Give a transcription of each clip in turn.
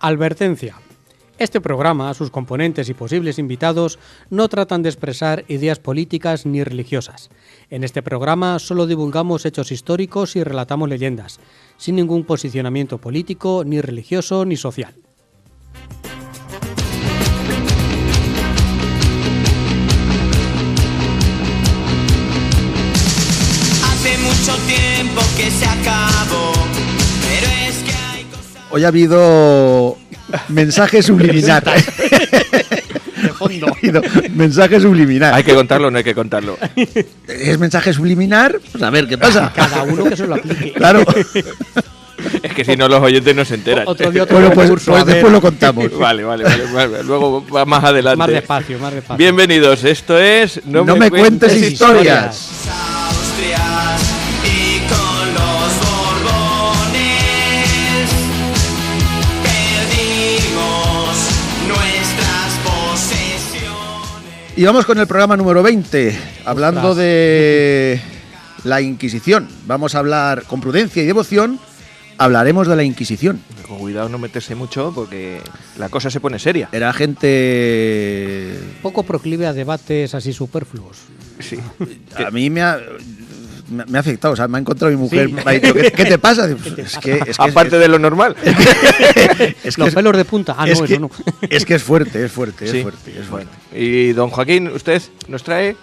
Advertencia. Este programa, sus componentes y posibles invitados no tratan de expresar ideas políticas ni religiosas. En este programa solo divulgamos hechos históricos y relatamos leyendas, sin ningún posicionamiento político, ni religioso, ni social. Hace mucho tiempo que se acabó, pero es que hay cosas... Hoy ha habido mensaje subliminal. De fondo. Mensaje subliminal. ¿Hay que contarlo o no hay que contarlo? ¿Es mensaje subliminal? Pues a ver, ¿qué pasa? Cada uno que se lo aplique. Claro. Es que si no los oyentes no se enteran. Otro día otro Bueno, pues concurso, a ver. después lo contamos. Vale. Luego va más adelante. Más despacio. Bienvenidos, esto es... No me cuentes historias. Austrias y con los Borbones perdimos nuestras posesiones. Y vamos con el programa número 20, hablando Ostras. de la Inquisición. Vamos a hablar con prudencia y devoción, hablaremos de la Inquisición. Con cuidado no meterse mucho porque la cosa se pone seria. Era gente... Poco proclive a debates así superfluos. Sí. A mí me ha afectado, o sea, me ha encontrado mi mujer, Sí. me ha dicho, ¿qué te pasa? Es que Aparte de lo normal. es Los que pelos de punta. Ah, es no, que- eso no. es que es fuerte. Sí. Bueno. Y don Joaquín, ¿usted nos trae?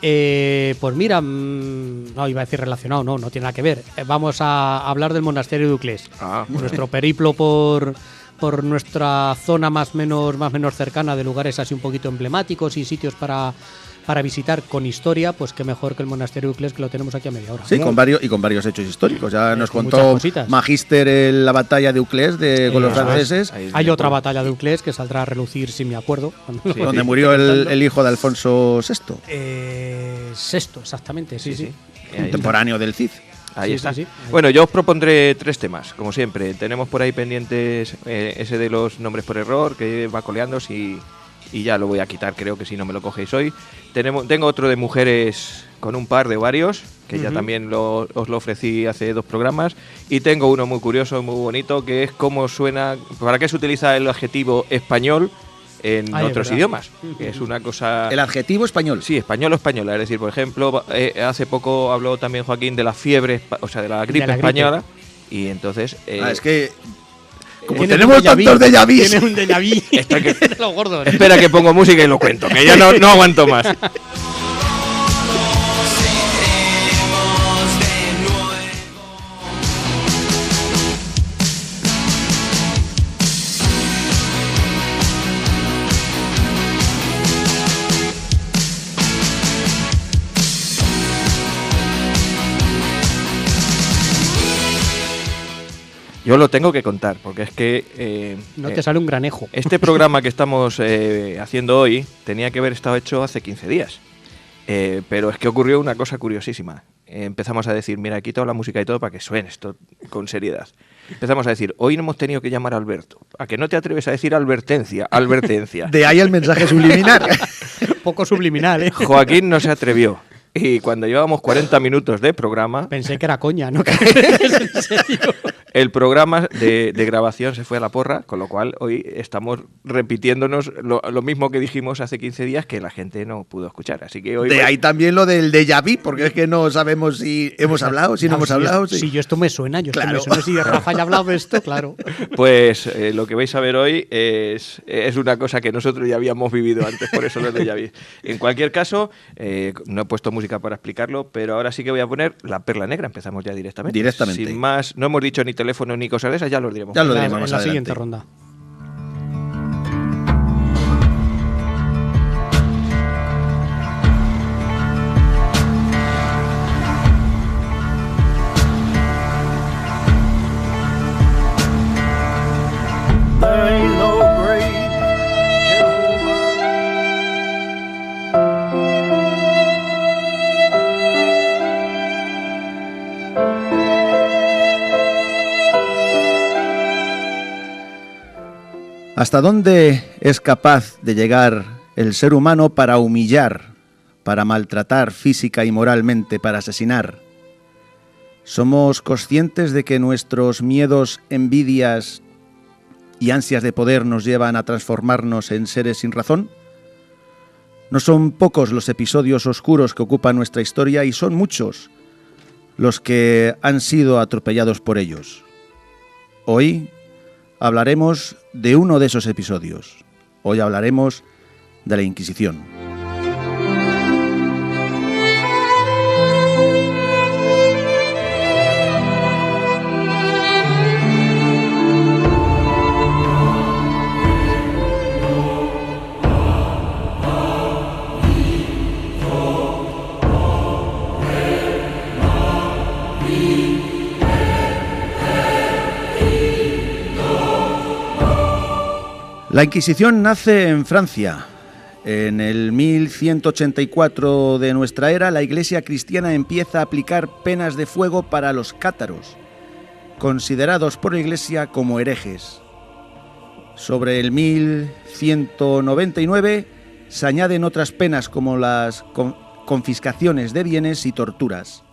Pues mira, no iba a decir relacionado, no tiene nada que ver. Vamos a hablar del monasterio de Uclés. Ah, Nuestro periplo por nuestra zona más menos cercana de lugares así un poquito emblemáticos y sitios para visitar con historia, pues qué mejor que el monasterio de Uclés, que lo tenemos aquí a media hora. Sí, con varios hechos históricos. Ya nos con muchas contó cositas. Magíster la batalla de Uclés con los franceses, ahí Hay me otra acuerdo. batalla de Uclés que saldrá a relucir, si me acuerdo. donde murió el hijo de Alfonso VI, Sexto, exactamente, sí. Ahí está. contemporáneo del Cid. Ahí Sí, está. sí. Bueno, yo os propondré 3 temas, como siempre. Tenemos por ahí pendientes ese de los nombres por error, que va coleando, y ya lo voy a quitar, creo que si no me lo cogéis hoy. Tengo otro de mujeres con un par de varios, que ya también os lo ofrecí hace 2 programas. Y tengo uno muy curioso, muy bonito, que es cómo suena, para qué se utiliza el adjetivo español en Ah, es otros verdad. idiomas. Que es una cosa... El adjetivo español. Sí, español o española. Es decir, por ejemplo, hace poco habló también Joaquín de la fiebre, o sea, de la gripe la gripe. española. Y entonces... Es que como Tiene tenemos un déjà vu. tantos déjà vus. Tiene un déjà vu. Esto que- de los gordos. Espera que pongo música y lo cuento, que ya no aguanto más. Seremos de nuevo. Yo lo tengo que contar, porque es que... No te sale un granejo. Este programa que estamos haciendo hoy tenía que haber estado hecho hace 15 días. Pero es que ocurrió una cosa curiosísima. Empezamos a decir, mira, quito la música y todo para que suene esto con seriedad. Empezamos a decir, hoy no hemos tenido que llamar a Alberto. ¿A que no te atreves a decir advertencia? De ahí el mensaje subliminal. Poco subliminal, ¿eh? Joaquín no se atrevió. Y cuando llevábamos 40 minutos de programa, Pensé que era coña, ¿no? En serio. el programa de grabación se fue a la porra, con lo cual hoy estamos repitiéndonos lo mismo que dijimos hace 15 días que la gente no pudo escuchar. Así que hoy... De ahí también lo del déjà vu, porque es que no sabemos si hemos hablado, si no hemos hablado. Si yo esto me suena, Claro. Si Rafa ya ha hablado de esto, claro. Pues lo que vais a ver hoy es una cosa que nosotros ya habíamos vivido antes, por eso lo de déjà vu. En cualquier caso, no he puesto música para explicarlo, pero ahora sí que voy a poner La Perla Negra. Empezamos ya directamente. Directamente. Sin más, no hemos dicho ni teléfono ni cosas de esas, ya los diremos. Ya lo En diremos la más adelante. siguiente ronda. There ain't no grave can hold my ¿Hasta dónde es capaz de llegar el ser humano para humillar, para maltratar física y moralmente, para asesinar? ¿Somos conscientes de que nuestros miedos, envidias y ansias de poder nos llevan a transformarnos en seres sin razón? No son pocos los episodios oscuros que ocupan nuestra historia y son muchos los que han sido atropellados por ellos. Hoy hablaremos de uno de esos episodios. Hoy hablaremos de la Inquisición. La Inquisición nace en Francia. En el 1184 de nuestra era, la Iglesia cristiana empieza a aplicar penas de fuego para los cátaros, considerados por la Iglesia como herejes. Sobre el 1199 se añaden otras penas como las confiscaciones de bienes y torturas.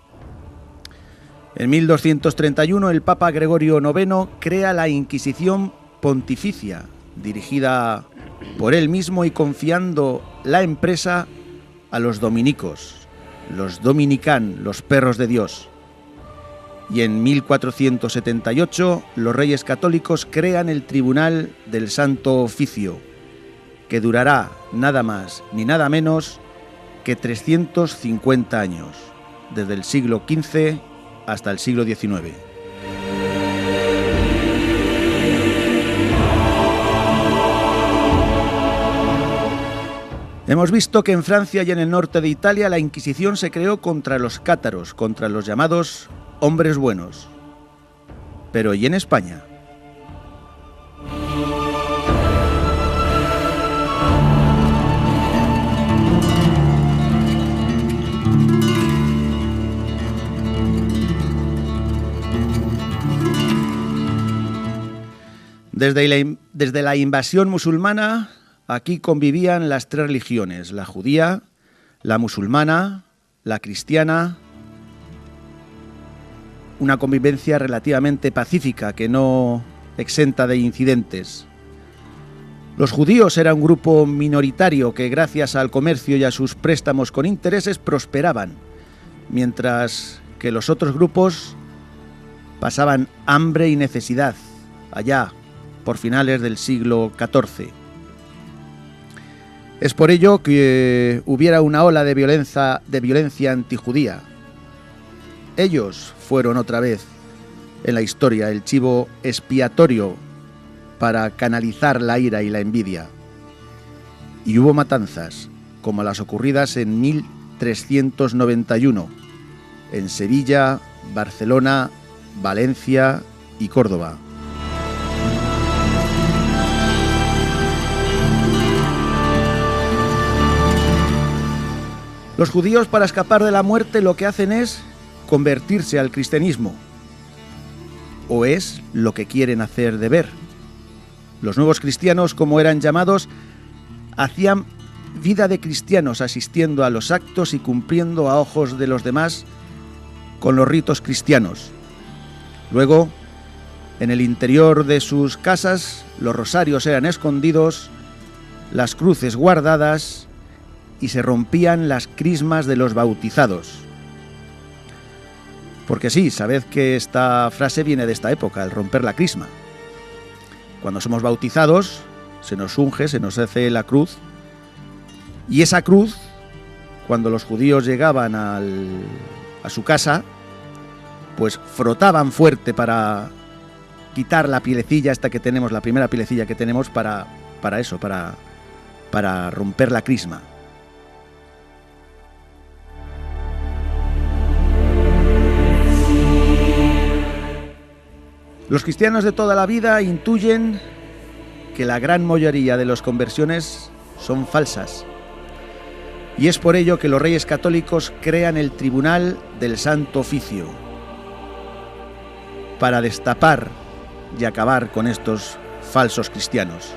En 1231 el Papa Gregorio IX crea la Inquisición Pontificia, dirigida por él mismo y confiando la empresa a los dominicos, los dominican, los perros de Dios. Y en 1478 los reyes católicos crean el Tribunal del Santo Oficio, que durará nada más ni nada menos que 350 años, desde el siglo XV hasta el siglo XIX. Hemos visto que en Francia y en el norte de Italia la Inquisición se creó contra los cátaros, contra los llamados hombres buenos. Pero ¿y en España? Desde la invasión musulmana, aquí convivían las tres religiones, la judía, la musulmana, la cristiana, una convivencia relativamente pacífica que no exenta de incidentes. Los judíos eran un grupo minoritario que gracias al comercio y a sus préstamos con intereses prosperaban, mientras que los otros grupos pasaban hambre y necesidad, allá por finales del siglo XIV. Es por ello que hubiera una ola de violencia antijudía. Ellos fueron otra vez en la historia el chivo expiatorio para canalizar la ira y la envidia. Y hubo matanzas, como las ocurridas en 1391, en Sevilla, Barcelona, Valencia y Córdoba. Los judíos, para escapar de la muerte, lo que hacen es convertirse al cristianismo, o es lo que quieren hacer de ver. Los nuevos cristianos, como eran llamados, hacían vida de cristianos, asistiendo a los actos y cumpliendo a ojos de los demás con los ritos cristianos. Luego, en el interior de sus casas, los rosarios eran escondidos, las cruces guardadas, y se rompían las crismas de los bautizados. Porque sí, sabed que esta frase viene de esta época, el romper la crisma. Cuando somos bautizados, se nos unge, se nos hace la cruz, y esa cruz, cuando los judíos llegaban a su casa, pues frotaban fuerte para quitar la pielecilla esta que tenemos, la primera pielecilla que tenemos para romper la crisma. Los cristianos de toda la vida intuyen que la gran mayoría de las conversiones son falsas. Y es por ello que los reyes católicos crean el Tribunal del Santo Oficio, para destapar y acabar con estos falsos cristianos.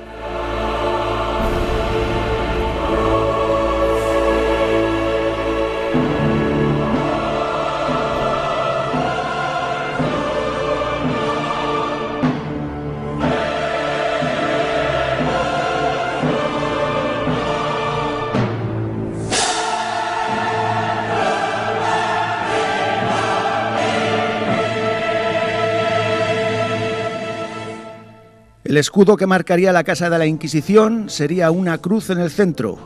El escudo que marcaría la casa de la Inquisición sería una cruz en el centro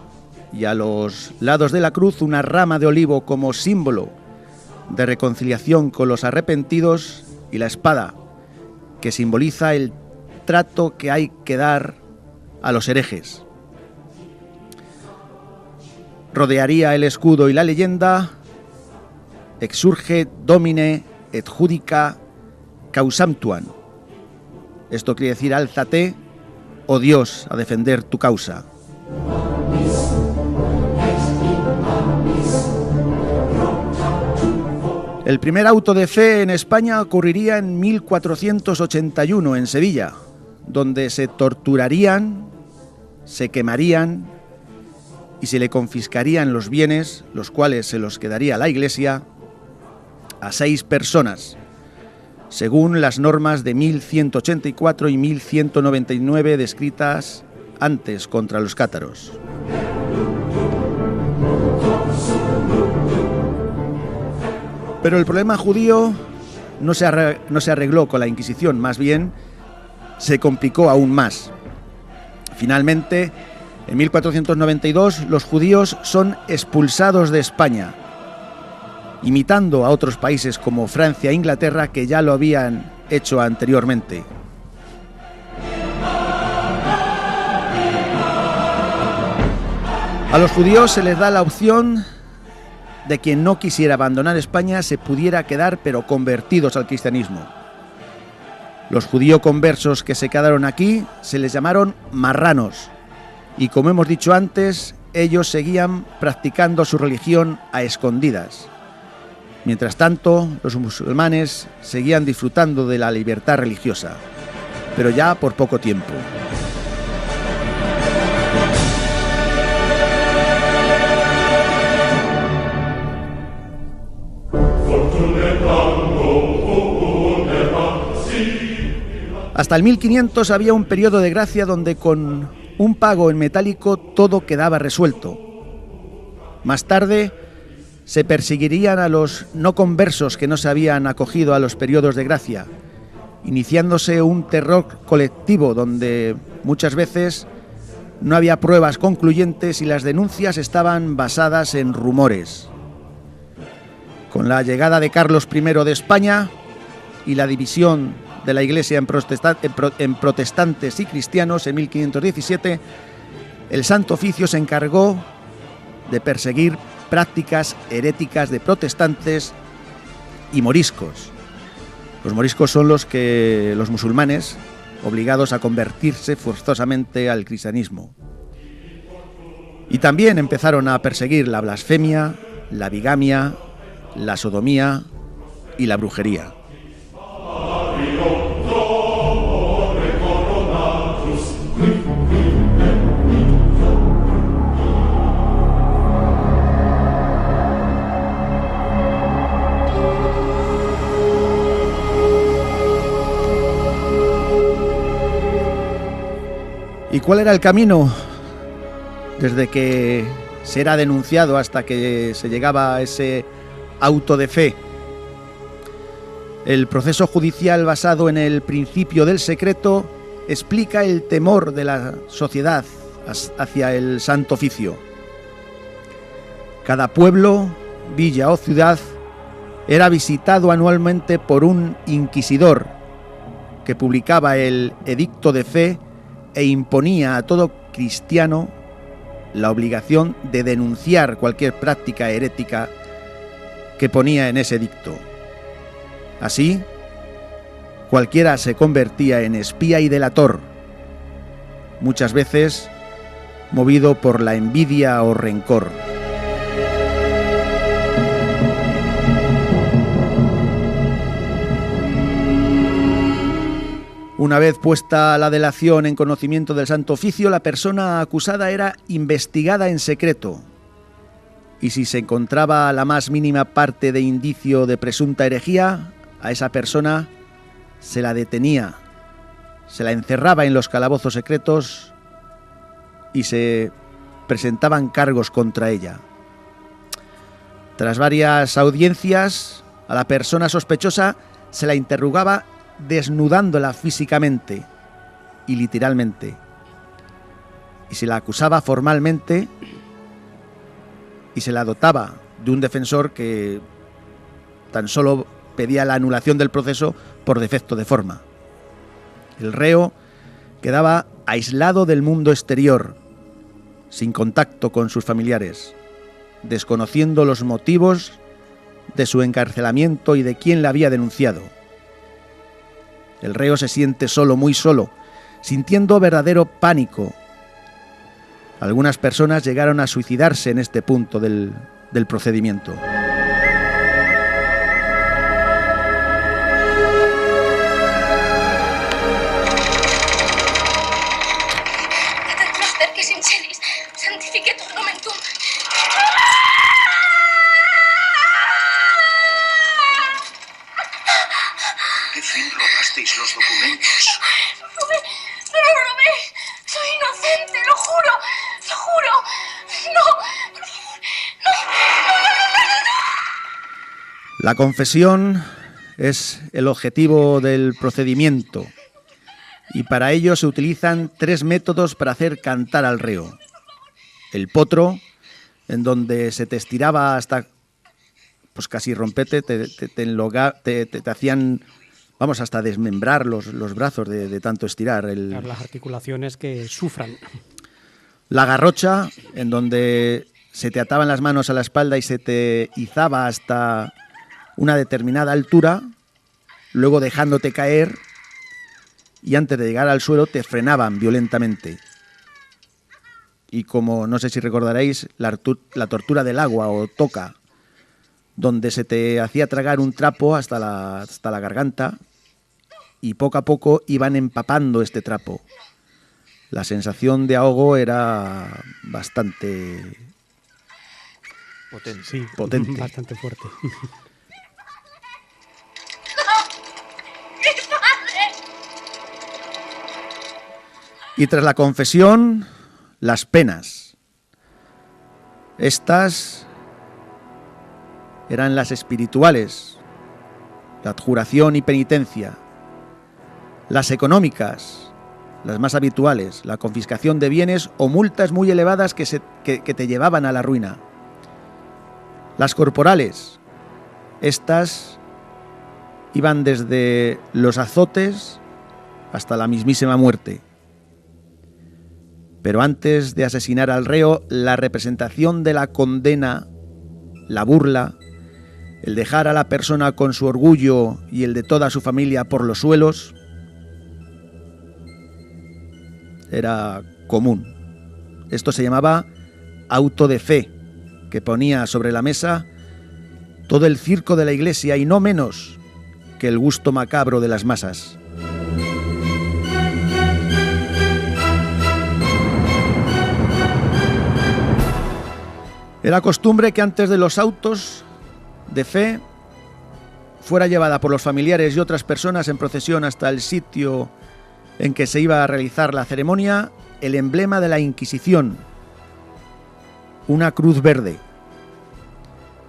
y a los lados de la cruz una rama de olivo como símbolo de reconciliación con los arrepentidos, y la espada, que simboliza el trato que hay que dar a los herejes. Rodearía el escudo y la leyenda: Exurge Domine et judica causam tuam. Esto quiere decir: álzate, oh Dios, a defender tu causa. El primer auto de fe en España ocurriría en 1481 en Sevilla, donde se torturarían, se quemarían y se le confiscarían los bienes, los cuales se los quedaría la Iglesia, a 6 personas, según las normas de 1184 y 1199 descritas antes contra los cátaros. Pero el problema judío no se arregló con la Inquisición, más bien se complicó aún más. Finalmente, en 1492, los judíos son expulsados de España, imitando a otros países como Francia e Inglaterra, que ya lo habían hecho anteriormente. A los judíos se les da la opción de quien no quisiera abandonar España se pudiera quedar, pero convertidos al cristianismo. Los judíos conversos que se quedaron aquí se les llamaron marranos, y como hemos dicho antes, ellos seguían practicando su religión a escondidas. Mientras tanto, los musulmanes seguían disfrutando de la libertad religiosa, pero ya por poco tiempo. Hasta el 1500 había un periodo de gracia donde con un pago en metálico todo quedaba resuelto. Más tarde se perseguirían a los no conversos que no se habían acogido a los periodos de gracia, iniciándose un terror colectivo donde muchas veces no había pruebas concluyentes y las denuncias estaban basadas en rumores. Con la llegada de Carlos I de España y la división de la Iglesia en protestantes y cristianos en 1517, el Santo Oficio se encargó de perseguir prácticas heréticas de protestantes y moriscos. Los moriscos son los musulmanes obligados a convertirse forzosamente al cristianismo. Y también empezaron a perseguir la blasfemia, la bigamia, la sodomía y la brujería. ¿Y cuál era el camino desde que se era denunciado hasta que se llegaba a ese auto de fe? El proceso judicial basado en el principio del secreto explica el temor de la sociedad hacia el Santo Oficio. Cada pueblo, villa o ciudad era visitado anualmente por un inquisidor que publicaba el edicto de fe e imponía a todo cristiano la obligación de denunciar cualquier práctica herética que ponía en ese edicto. Así, cualquiera se convertía en espía y delator, muchas veces movido por la envidia o rencor. Una vez puesta la delación en conocimiento del Santo Oficio, la persona acusada era investigada en secreto, y si se encontraba la más mínima parte de indicio de presunta herejía, a esa persona se la detenía, se la encerraba en los calabozos secretos y se presentaban cargos contra ella. Tras varias audiencias, a la persona sospechosa se la interrogaba desnudándola físicamente y literalmente. Y se la acusaba formalmente y se la dotaba de un defensor que tan solo pedía la anulación del proceso por defecto de forma. El reo quedaba aislado del mundo exterior, sin contacto con sus familiares, desconociendo los motivos de su encarcelamiento y de quién la había denunciado. El reo se siente solo, muy solo, sintiendo verdadero pánico. Algunas personas llegaron a suicidarse en este punto del procedimiento. ¿Qué fin robasteis los documentos? No lo robé. Soy inocente, lo juro. Lo juro. No. La confesión es el objetivo del procedimiento y para ello se utilizan 3 métodos para hacer cantar al reo. El potro, en donde se te estiraba hasta pues casi rompete, te hacían, vamos, hasta desmembrar los brazos de tanto estirar. Las articulaciones que sufran. La garrocha, en donde se te ataban las manos a la espalda y se te izaba hasta una determinada altura, luego dejándote caer y antes de llegar al suelo te frenaban violentamente. Y como no sé si recordaréis, la tortura del agua o toca, donde se te hacía tragar un trapo hasta la garganta y poco a poco iban empapando este trapo. La sensación de ahogo era bastante Potente. Sí, potente. Bastante fuerte. Y tras la confesión, las penas. Estas eran las espirituales, la adjuración y penitencia. Las económicas, las más habituales, la confiscación de bienes o multas muy elevadas que te llevaban a la ruina. Las corporales, estas iban desde los azotes hasta la mismísima muerte. Pero antes de asesinar al reo, la representación de la condena, la burla, el dejar a la persona con su orgullo y el de toda su familia por los suelos, era común. Esto se llamaba auto de fe, que ponía sobre la mesa todo el circo de la iglesia y no menos que el gusto macabro de las masas. Era costumbre que antes de los autos de fe fuera llevada por los familiares y otras personas en procesión hasta el sitio en que se iba a realizar la ceremonia el emblema de la Inquisición, una cruz verde.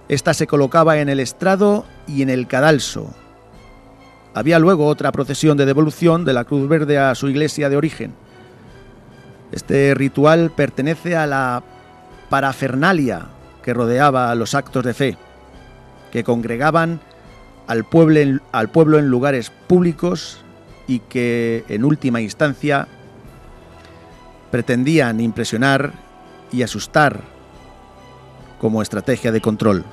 Esta se colocaba en el estrado y en el cadalso. Había luego otra procesión de devolución de la cruz verde a su iglesia de origen. Este ritual pertenece a la parafernalia que rodeaba los actos de fe, que congregaban al pueblo en lugares públicos y que, en última instancia, pretendían impresionar y asustar como estrategia de control.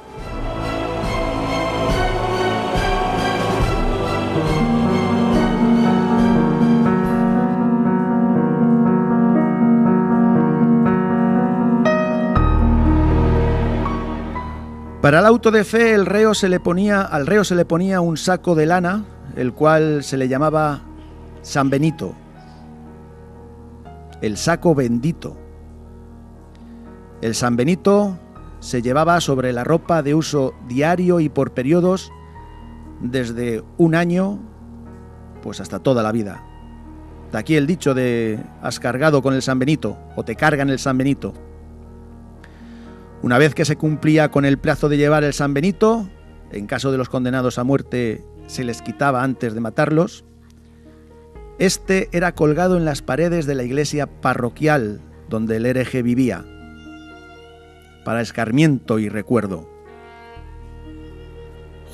Para el auto de fe, al reo se le ponía un saco de lana, el cual se le llamaba San Benito, el saco bendito. El San Benito se llevaba sobre la ropa de uso diario y por periodos desde 1 año pues hasta toda la vida. De aquí el dicho de has cargado con el San Benito o te cargan el San Benito. Una vez que se cumplía con el plazo de llevar el San Benito, en caso de los condenados a muerte se les quitaba antes de matarlos, Este era colgado en las paredes de la iglesia parroquial donde el hereje vivía, para escarmiento y recuerdo.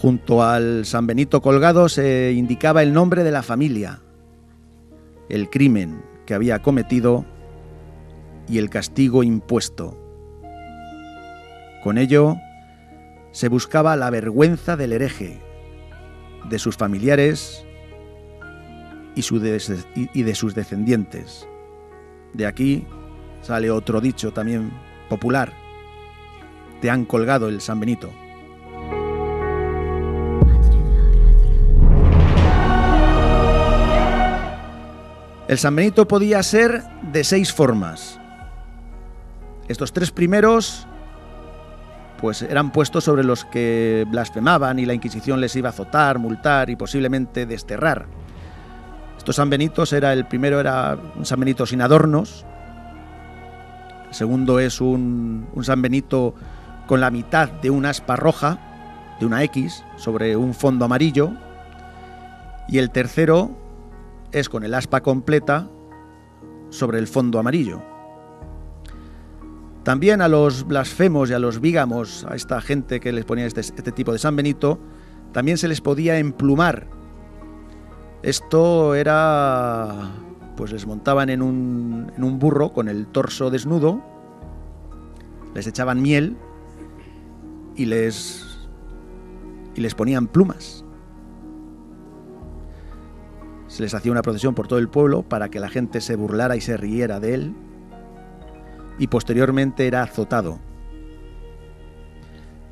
Junto al San Benito colgado se indicaba el nombre de la familia, el crimen que había cometido y el castigo impuesto. Con ello se buscaba la vergüenza del hereje, de sus familiares y de sus descendientes. De aquí sale otro dicho también popular: te han colgado el San Benito. El San Benito podía ser de 6 formas. Estos 3 primeros pues eran puestos sobre los que blasfemaban y la Inquisición les iba a azotar, multar y posiblemente desterrar. Estos San Benitos el primero era un San Benito sin adornos. El segundo es un San Benito con la mitad de una aspa roja, de una X, sobre un fondo amarillo. Y el tercero es con el aspa completa sobre el fondo amarillo. También a los blasfemos y a los bígamos, a esta gente que les ponía este tipo de San Benito, también se les podía emplumar. Esto era, pues les montaban en un burro con el torso desnudo, les echaban miel y les ponían plumas. Se les hacía una procesión por todo el pueblo para que la gente se burlara y se riera de él, y posteriormente era azotado.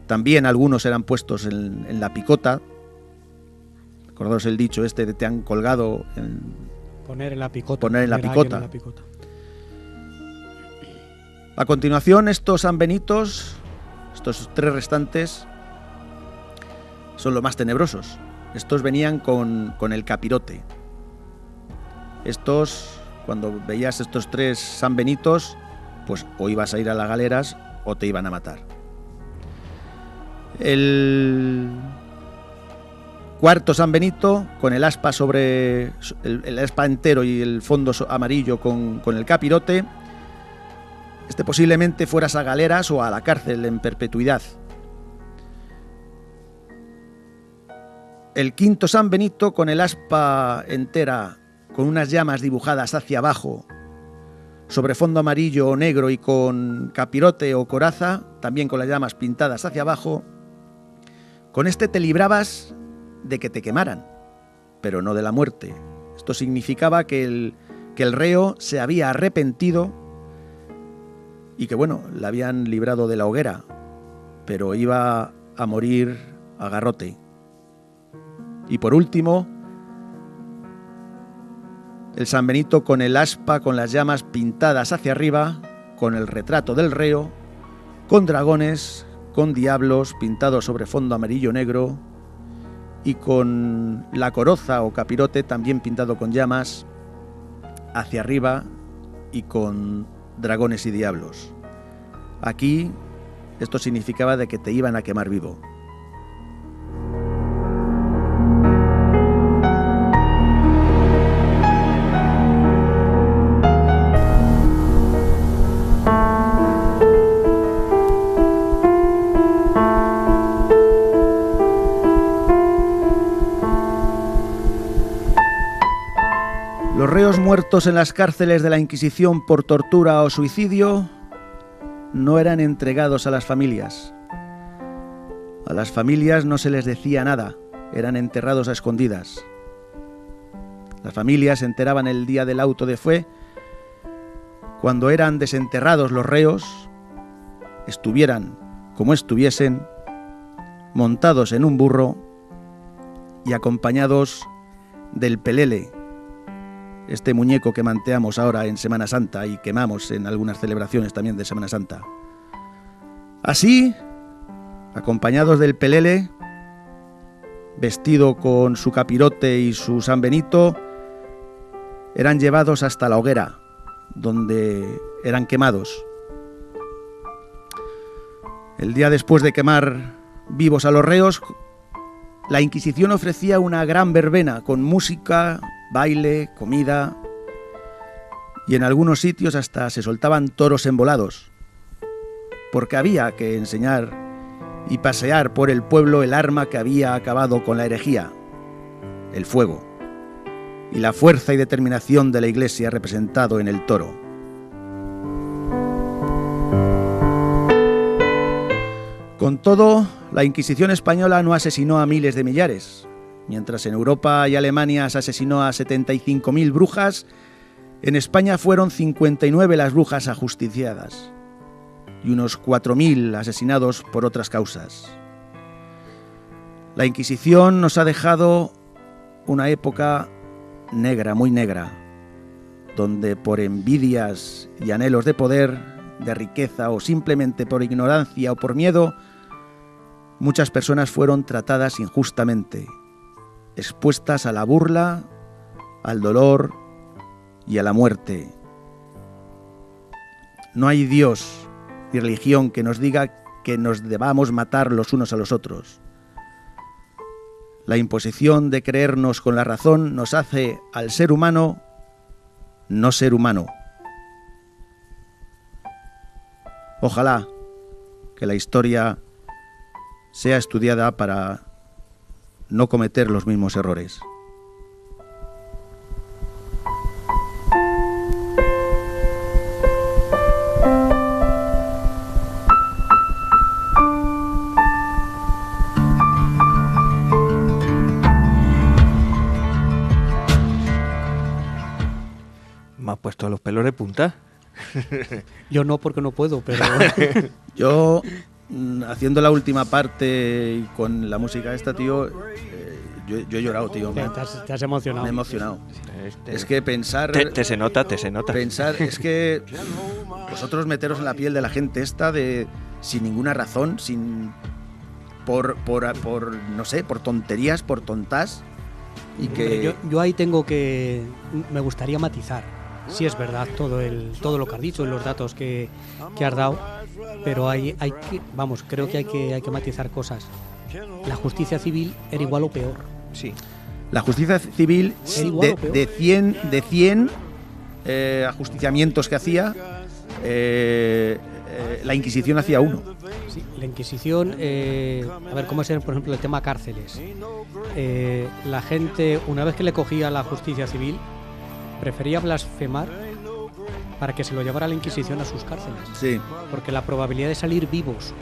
También algunos eran puestos en la picota. Acordaos el dicho este de te han colgado poner en la picota. Poner en la picota. A continuación, estos San Benitos, estos 3 restantes, son los más tenebrosos. Estos venían con el capirote. Estos, cuando veías estos 3 San Benitos, pues o ibas a ir a las galeras o te iban a matar. El cuarto San Benito, con el aspa sobre el aspa entero y el fondo amarillo con el capirote, este posiblemente fueras a galeras o a la cárcel en perpetuidad. El quinto San Benito, con el aspa entera, con unas llamas dibujadas hacia abajo, sobre fondo amarillo o negro y con capirote o coraza, también con las llamas pintadas hacia abajo. Con este te librabas de que te quemaran, pero no de la muerte. Esto significaba que el reo se había arrepentido y que, bueno, le habían librado de la hoguera, pero iba a morir a garrote. Y por último, el San Benito con el aspa, con las llamas pintadas hacia arriba, con el retrato del reo, con dragones, con diablos pintados sobre fondo amarillo-negro y con la coroza o capirote también pintado con llamas hacia arriba y con dragones y diablos. Aquí esto significaba de que te iban a quemar vivo. Los reos muertos en las cárceles de la Inquisición por tortura o suicidio no eran entregados a las familias. A las familias no se les decía nada, eran enterrados a escondidas. Las familias se enteraban el día del auto de fe, cuando eran desenterrados los reos, estuvieran como estuviesen, montados en un burro y acompañados del pelele, este muñeco que manteamos ahora en Semana Santa y quemamos en algunas celebraciones también de Semana Santa. Así, acompañados del pelele, vestido con su capirote y su San Benito, eran llevados hasta la hoguera, donde eran quemados. El día después de quemar vivos a los reos, La Inquisición ofrecía una gran verbena con música, baile, comida y en algunos sitios hasta se soltaban toros embolados, porque había que enseñar y pasear por el pueblo el arma que había acabado con la herejía, el fuego, y la fuerza y determinación de la Iglesia representado en el toro. Con todo, la Inquisición española no asesinó a miles de millares. Mientras en Europa y Alemania se asesinó a 75.000 brujas, en España fueron 59 las brujas ajusticiadas y unos 4.000 asesinados por otras causas. La Inquisición nos ha dejado una época negra, muy negra, donde por envidias y anhelos de poder, de riqueza o simplemente por ignorancia o por miedo, muchas personas fueron tratadas injustamente, expuestas a la burla, al dolor y a la muerte. No hay Dios ni religión que nos diga que nos debamos matar los unos a los otros. La imposición de creernos con la razón nos hace al ser humano no ser humano. Ojalá que la historia sea estudiada para no cometer los mismos errores. Me has puesto los pelos de punta. Yo no, porque no puedo, pero... Yo, haciendo la última parte y con la música esta, tío, yo he llorado, tío. Te has emocionado. Me he emocionado. Es que pensar... Te se nota. Pensar, es que vosotros meteros en la piel de la gente esta sin ninguna razón, por no sé, por tonterías, por tontas, y que... Yo ahí tengo que... Me gustaría matizar. Sí es verdad todo lo que has dicho y los datos que has dado, pero hay que, vamos, creo que hay que matizar cosas. La justicia civil era igual o peor. Sí. La justicia civil, de 100 ajusticiamientos que hacía, la Inquisición hacía uno. Sí, la Inquisición, a ver, ¿cómo es, por ejemplo, el tema cárceles? La gente, una vez que le cogía la justicia civil, prefería blasfemar para que se lo llevara la Inquisición a sus cárceles. Sí. Porque la probabilidad de salir vivos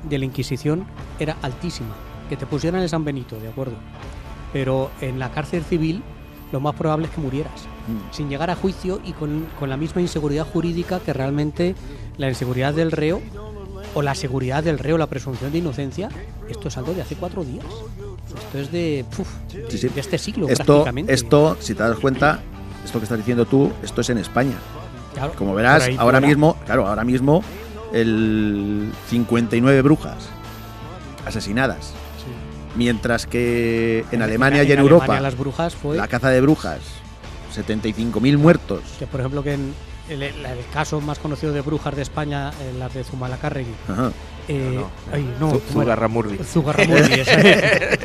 de la Inquisición era altísima. Que te pusieran el San Benito, de acuerdo. Pero en la cárcel civil lo más probable es que murieras, sin llegar a juicio y con la misma inseguridad jurídica que realmente la inseguridad del reo o la seguridad del reo, la presunción de inocencia. Esto es algo de hace 4 días. Esto es de este siglo prácticamente. Esto, si te das cuenta, esto que estás diciendo tú, esto es en España. Claro, como verás, ahora mismo el 59 brujas asesinadas. Sí. Mientras que en Alemania y en Europa las brujas fue la caza de brujas, 75.000 muertos. Que por ejemplo que en el caso más conocido de brujas de España, las de Zumalacárregui. Ajá. Zugarramurdi. Zugarramurdi,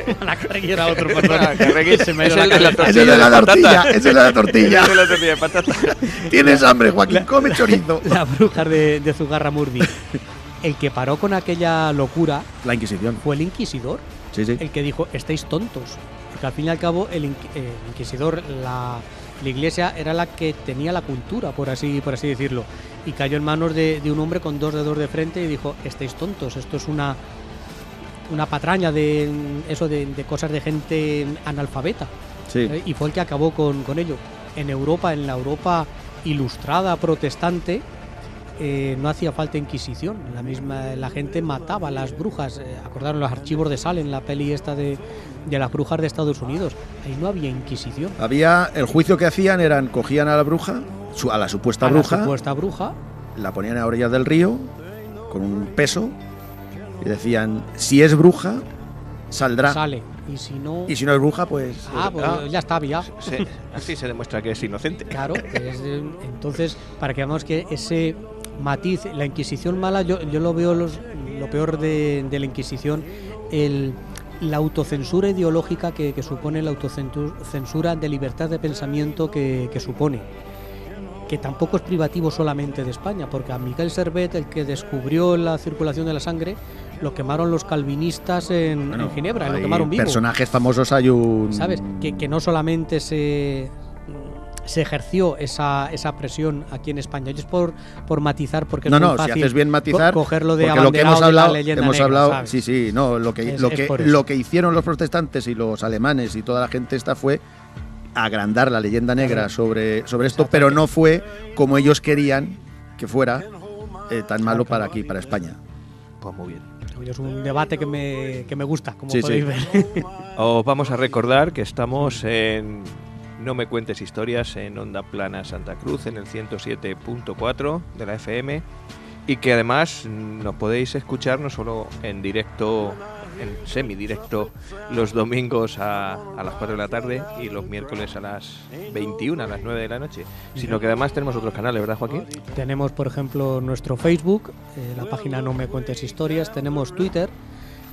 Zumalacárregui era otro, perdón. Se me Ese es de la tortilla. Ese es de la tortilla. Ese es de la tortilla de patata. Tienes hambre, Joaquín, come chorizo. Las brujas de Zugarramurdi. El que paró con aquella locura, la Inquisición, fue el inquisidor. Sí. El que dijo, estáis tontos. Porque al fin y al cabo el inquisidor, la iglesia era la que tenía la cultura, por así decirlo, y cayó en manos de un hombre con 2 dedos de frente y dijo, estáis tontos, esto es una patraña de cosas de gente analfabeta. Sí. Y fue el que acabó con ello. En la Europa ilustrada, protestante, no hacía falta Inquisición. La gente mataba a las brujas. Acordaron los archivos de Salem, la peli esta de las brujas de Estados Unidos. Ahí no había Inquisición. Había el juicio que hacían cogían a la bruja, a la supuesta bruja, la ponían a orillas del río con un peso y decían, si es bruja, saldrá. Sale. Y si no es bruja, pues... ya está, ya. Así se demuestra que es inocente. Claro, entonces, para que veamos que ese matiz, la Inquisición mala, yo lo veo lo peor de la Inquisición, la autocensura ideológica que supone, la autocensura de libertad de pensamiento que supone, que tampoco es privativo solamente de España, porque a Miguel Servet, el que descubrió la circulación de la sangre, lo quemaron los calvinistas en Ginebra, lo quemaron vivo. Personajes famosos hay un... ¿Sabes? Que no solamente se ejerció esa presión aquí en España. Y es por matizar, porque es muy fácil si haces bien matizar, cogerlo de porque lo que hemos abanderado hablado, de la leyenda negra, ¿sabes? sí, no, lo que hicieron los protestantes y los alemanes y toda la gente esta fue agrandar la leyenda negra sobre esto, pero no fue como ellos querían que fuera tan malo para aquí, para España. Pues muy bien. Es un debate que me gusta, como podéis ver. Os vamos a recordar que estamos en No me cuentes historias en Onda Plana Santa Cruz, en el 107.4 de la FM, y que además nos podéis escuchar no solo en directo, en semidirecto, los domingos a las 4 de la tarde y los miércoles a las 21, a las 9 de la noche, sino que además tenemos otros canales, ¿verdad, Joaquín? Tenemos, por ejemplo, nuestro Facebook, la página No me cuentes historias, tenemos Twitter,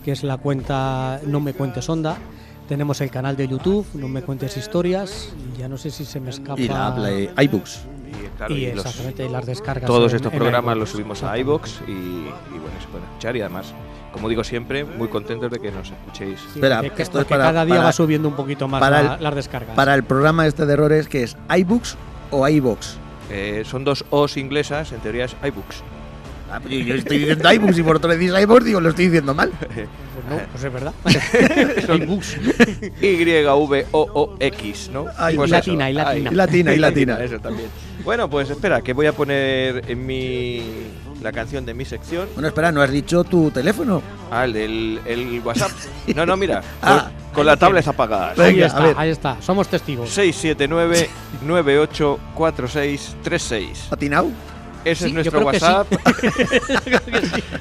que es la cuenta No me cuentes Onda, tenemos el canal de YouTube, No me cuentes historias, y ya no sé si se me escapa... Y la app de iBooks. Y exactamente, las descargas. Todos estos programas los subimos a iVoox y bueno, se pueden escuchar, y además, como digo siempre, muy contentos de que nos escuchéis. Sí, Espera, que esto es cada día va subiendo un poquito más las descargas. Para el programa este de errores, ¿qué es? ¿iBooks o iVoox? Son dos O's inglesas, en teoría es iBooks. Pero yo estoy diciendo iBooks y vosotros decís iVoox, digo, lo estoy diciendo mal. Pues no, pues es verdad. iBooks. YVOOX, ¿no? Pues latina. Y latina. Eso también. Bueno, pues espera, que voy a poner la canción de mi sección. Bueno, espera, ¿no has dicho tu teléfono? El WhatsApp. No, mira, con la ahí tablet apagada. Venga, Ahí está, somos testigos. 679-984636. ¿Patinao? Ese es nuestro WhatsApp.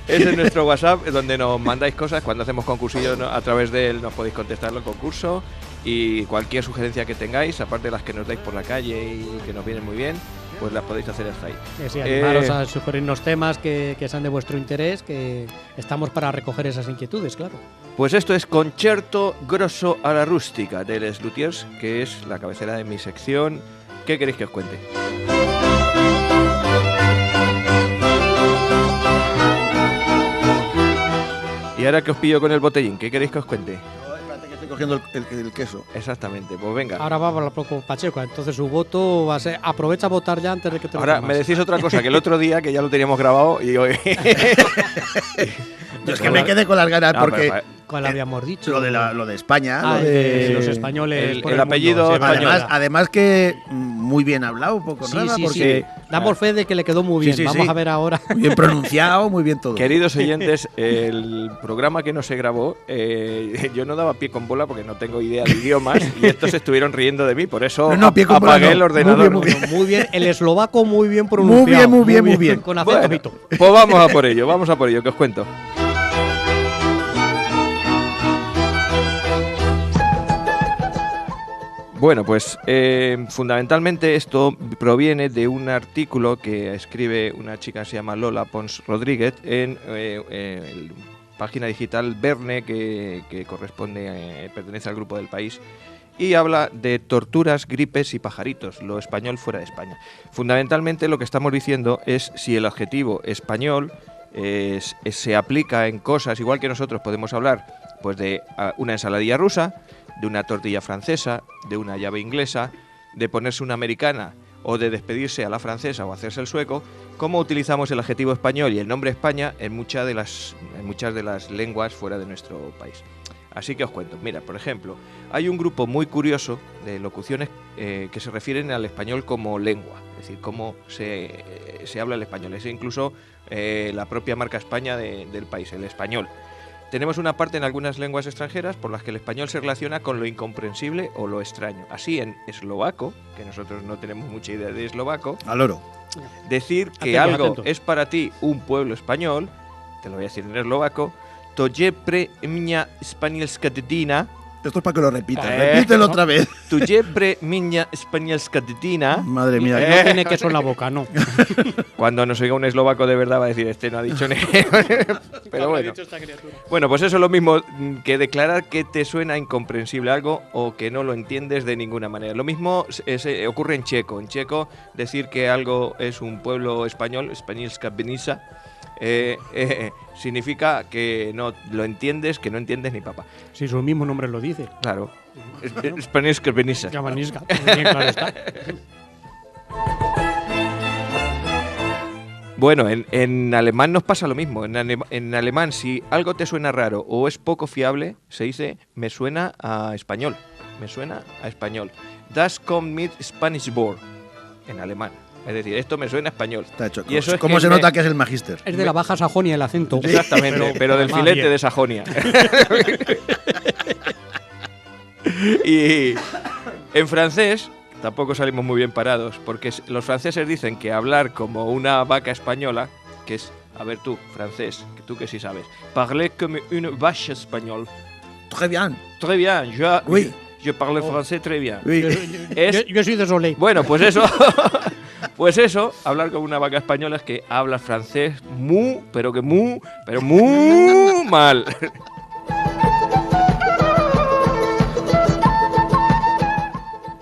Ese es nuestro WhatsApp, donde nos mandáis cosas. Cuando hacemos concursillos, ¿no? A través de él nos podéis contestar el concurso. Y cualquier sugerencia que tengáis, aparte de las que nos dais por la calle y que nos vienen muy bien, pues las podéis hacer hasta ahí. Sí, animaros a sugerirnos temas que sean de vuestro interés, que estamos para recoger esas inquietudes, claro. Pues esto es Concerto Grosso alla Rustica de Les Luthiers, que es la cabecera de mi sección. ¿Qué queréis que os cuente? Y ahora que os pillo con el botellín, ¿qué queréis que os cuente? Espérate que estoy cogiendo el queso. Exactamente, pues venga. Ahora va para poco Pacheco, entonces su voto va a ser... Aprovecha a votar ya antes de que te lo Ahora comas. me decís otra cosa, que el otro día, que ya lo teníamos grabado, y hoy... Yo es que me quedé con las ganas porque... ¿Cuál habíamos dicho? Lo de España. Ah, lo de los españoles. el por apellido mundo. Sí, español. Además que muy bien hablado, poco nada, Sí. porque Damos fe de que le quedó muy bien. Sí, Vamos a ver ahora. muy bien pronunciado, muy bien todo. Queridos oyentes, el programa que no se grabó, yo no daba pie con bola porque no tengo idea de idiomas y estos estuvieron riendo de mí, por eso pie con bola apagué no. el ordenador. Muy bien. El eslovaco muy bien pronunciado. Muy bien. Con acento Bueno, y todo. pues vamos a por ello, que os cuento. Bueno, pues fundamentalmente esto proviene de un artículo que escribe una chica que se llama Lola Pons Rodríguez en página digital Verne, que pertenece al Grupo del País, y habla de torturas, gripes y pajaritos, lo español fuera de España. Fundamentalmente lo que estamos diciendo es si el adjetivo español se aplica en cosas, igual que nosotros podemos hablar pues de una ensaladilla rusa, de una tortilla francesa, de una llave inglesa, de ponerse una americana o de despedirse a la francesa o hacerse el sueco, cómo utilizamos el adjetivo español y el nombre España en muchas de las lenguas fuera de nuestro país. Así que os cuento. Mira, por ejemplo, hay un grupo muy curioso de locuciones que se refieren al español como lengua, es decir, cómo se habla el español. Es incluso la propia marca España del país, el español. Tenemos una parte en algunas lenguas extranjeras por las que el español se relaciona con lo incomprensible o lo extraño. Así en eslovaco, que nosotros no tenemos mucha idea de eslovaco, al oro. Decir que algo es para ti un pueblo español, te lo voy a decir en eslovaco, to je pre mňa španělská dedina, Esto es para que lo repitas. Repítelo otra vez. Tu llebre miña españolskatina. Madre mía. No tiene queso en la boca, no. Cuando nos oiga un eslovaco de verdad va a decir, este no ha dicho ni... Pero bueno. Bueno, pues eso es lo mismo que declarar que te suena incomprensible algo o que no lo entiendes de ninguna manera. Lo mismo ocurre en checo. En checo, decir que algo es un pueblo español, Españolska Benissa, significa que no lo entiendes, que no entiendes ni papa. Si su mismo nombre lo dice. Claro. Españolska Benissa. Llamanisca. Bien claro está. Bueno, en alemán nos pasa lo mismo. En alemán, si algo te suena raro o es poco fiable, se dice me suena a español. Me suena a español. Das kommt mit Spanish vor. En alemán. Es decir, esto me suena a español. Está hecho. Y eso es ¿Cómo que se nota que es el Magister? Es de la Baja Sajonia el acento. Exactamente, pero del más filete bien. de Sajonia. Y en francés tampoco salimos muy bien parados, porque los franceses dicen que hablar como una vaca española, que es, a ver tú, francés, que tú que sí sabes, parler comme une vache espagnole. Très bien. Très bien, Oui. je parle français très bien. Oui. Yo soy de Soleil. Bueno, pues eso, pues eso, hablar como una vaca española es que hablas francés pero muy mal.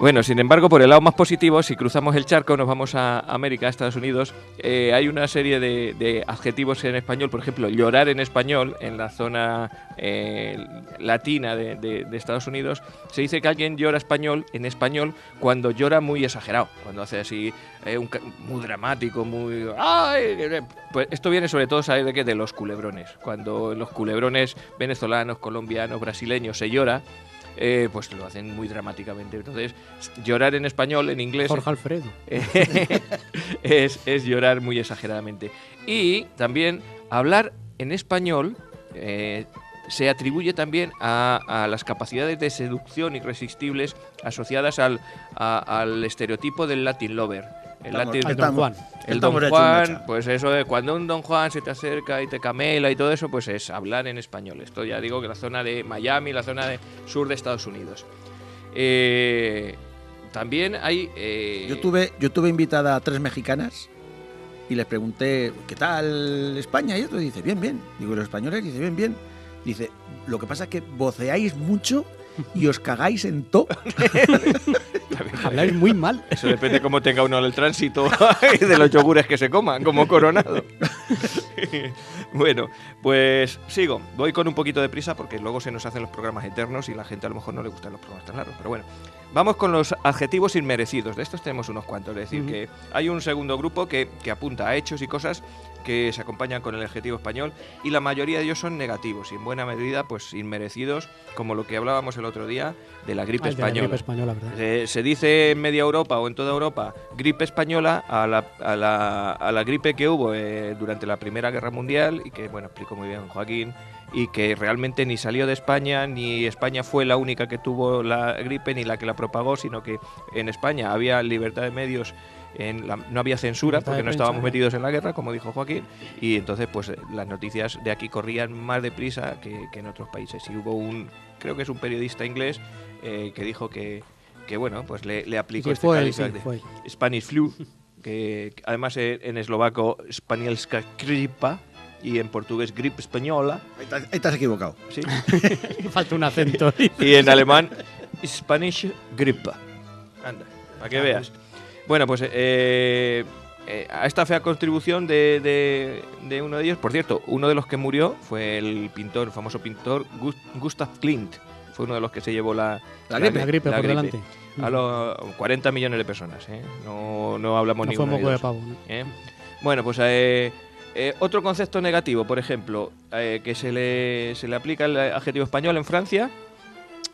Bueno, sin embargo, por el lado más positivo, si cruzamos el charco, nos vamos a América, a Estados Unidos, hay una serie de adjetivos en español, por ejemplo, llorar en español, en la zona latina de Estados Unidos, se dice que alguien llora en español cuando llora muy exagerado, cuando hace así, muy dramático, muy... ¡Ay! Pues esto viene sobre todo, ¿sabes de qué? De los culebrones. Cuando los culebrones venezolanos, colombianos, brasileños se llora, pues lo hacen muy dramáticamente. Entonces, llorar en español, en inglés, Jorge Alfredo. es llorar muy exageradamente. Y también hablar en español se atribuye también a las capacidades de seducción irresistibles asociadas al estereotipo del Latin lover. El Don Juan. El Don Juan, pues eso de cuando un Don Juan se te acerca y te camela y todo eso, pues es hablar en español. Esto ya digo que la zona de Miami, la zona de sur de Estados Unidos. También hay... Yo tuve invitada a 3 mexicanas y les pregunté, ¿qué tal España? Y esto dice, bien, bien. Digo, ¿los españoles? Dice, bien, bien. Dice, lo que pasa es que voceáis mucho y os cagáis en todo. Habláis muy mal. Eso depende cómo tenga uno el tránsito y de los yogures que se coman, como Coronado. Bueno, pues sigo. Voy con un poquito de prisa porque luego se nos hacen los programas eternos y la gente a lo mejor no le gustan los programas tan largos. Pero bueno, vamos con los adjetivos inmerecidos. De estos tenemos unos cuantos. Es decir, que hay un segundo grupo que apunta a hechos y cosas que se acompañan con el adjetivo español y la mayoría de ellos son negativos y en buena medida pues inmerecidos, como lo que hablábamos el otro día de la gripe española. De la gripe española, ¿verdad? Se dice en media Europa o en toda Europa gripe española a la gripe que hubo durante la Primera Guerra Mundial y que, bueno, explicó muy bien Joaquín, y que realmente ni salió de España, ni España fue la única que tuvo la gripe ni la que la propagó, sino que en España había libertad de medios, no había censura porque no estábamos metidos en la guerra, como dijo Joaquín, y entonces pues las noticias de aquí corrían más deprisa que en otros países. Y hubo creo que es un periodista inglés que dijo que bueno, pues le aplicó fue. Spanish flu, que además en eslovaco Spanielska gripa y en portugués gripe española. Ahí te has equivocado. ¿Sí? Falta un acento. Y en alemán Spanish gripa. Anda, para que veas. Bueno, pues a esta fea contribución de uno de ellos, por cierto, uno de los que murió fue el famoso pintor Gustav Klimt. Fue uno de los que se llevó la gripe por delante. A los 40 millones de personas, ¿eh? No hablamos no ni fue uno moco ni de dos, pavo, ¿no? Bueno, pues otro concepto negativo, por ejemplo, que se le aplica el adjetivo español en Francia,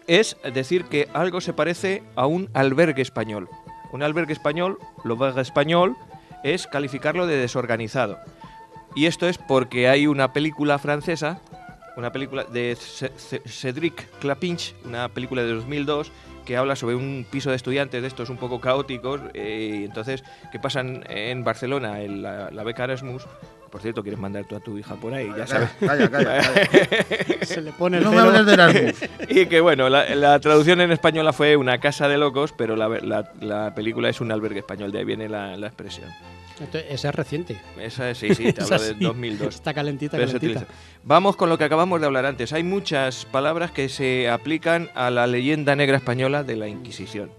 es decir que algo se parece a un albergue español. Un albergue español, l'auberge español, es calificarlo de desorganizado. Y esto es porque hay una película francesa, una película de Cédric Clapinch, una película de 2002, que habla sobre un piso de estudiantes de estos un poco caóticos, y entonces que pasan en Barcelona la beca Erasmus, Por cierto, quieres mandar tú a tu hija por ahí, ya sabes. Calla. Se le pone el No me pelo. hables de Erasmus. Y que bueno, la traducción en española fue Una casa de locos, pero la película es Un albergue español, de ahí viene la expresión. Entonces, esa es reciente. Esa es, sí, te hablo Esa de sí. 2002. Está calentita, Pero se calentita. utiliza. Vamos con lo que acabamos de hablar antes. Hay muchas palabras que se aplican a la leyenda negra española de la Inquisición.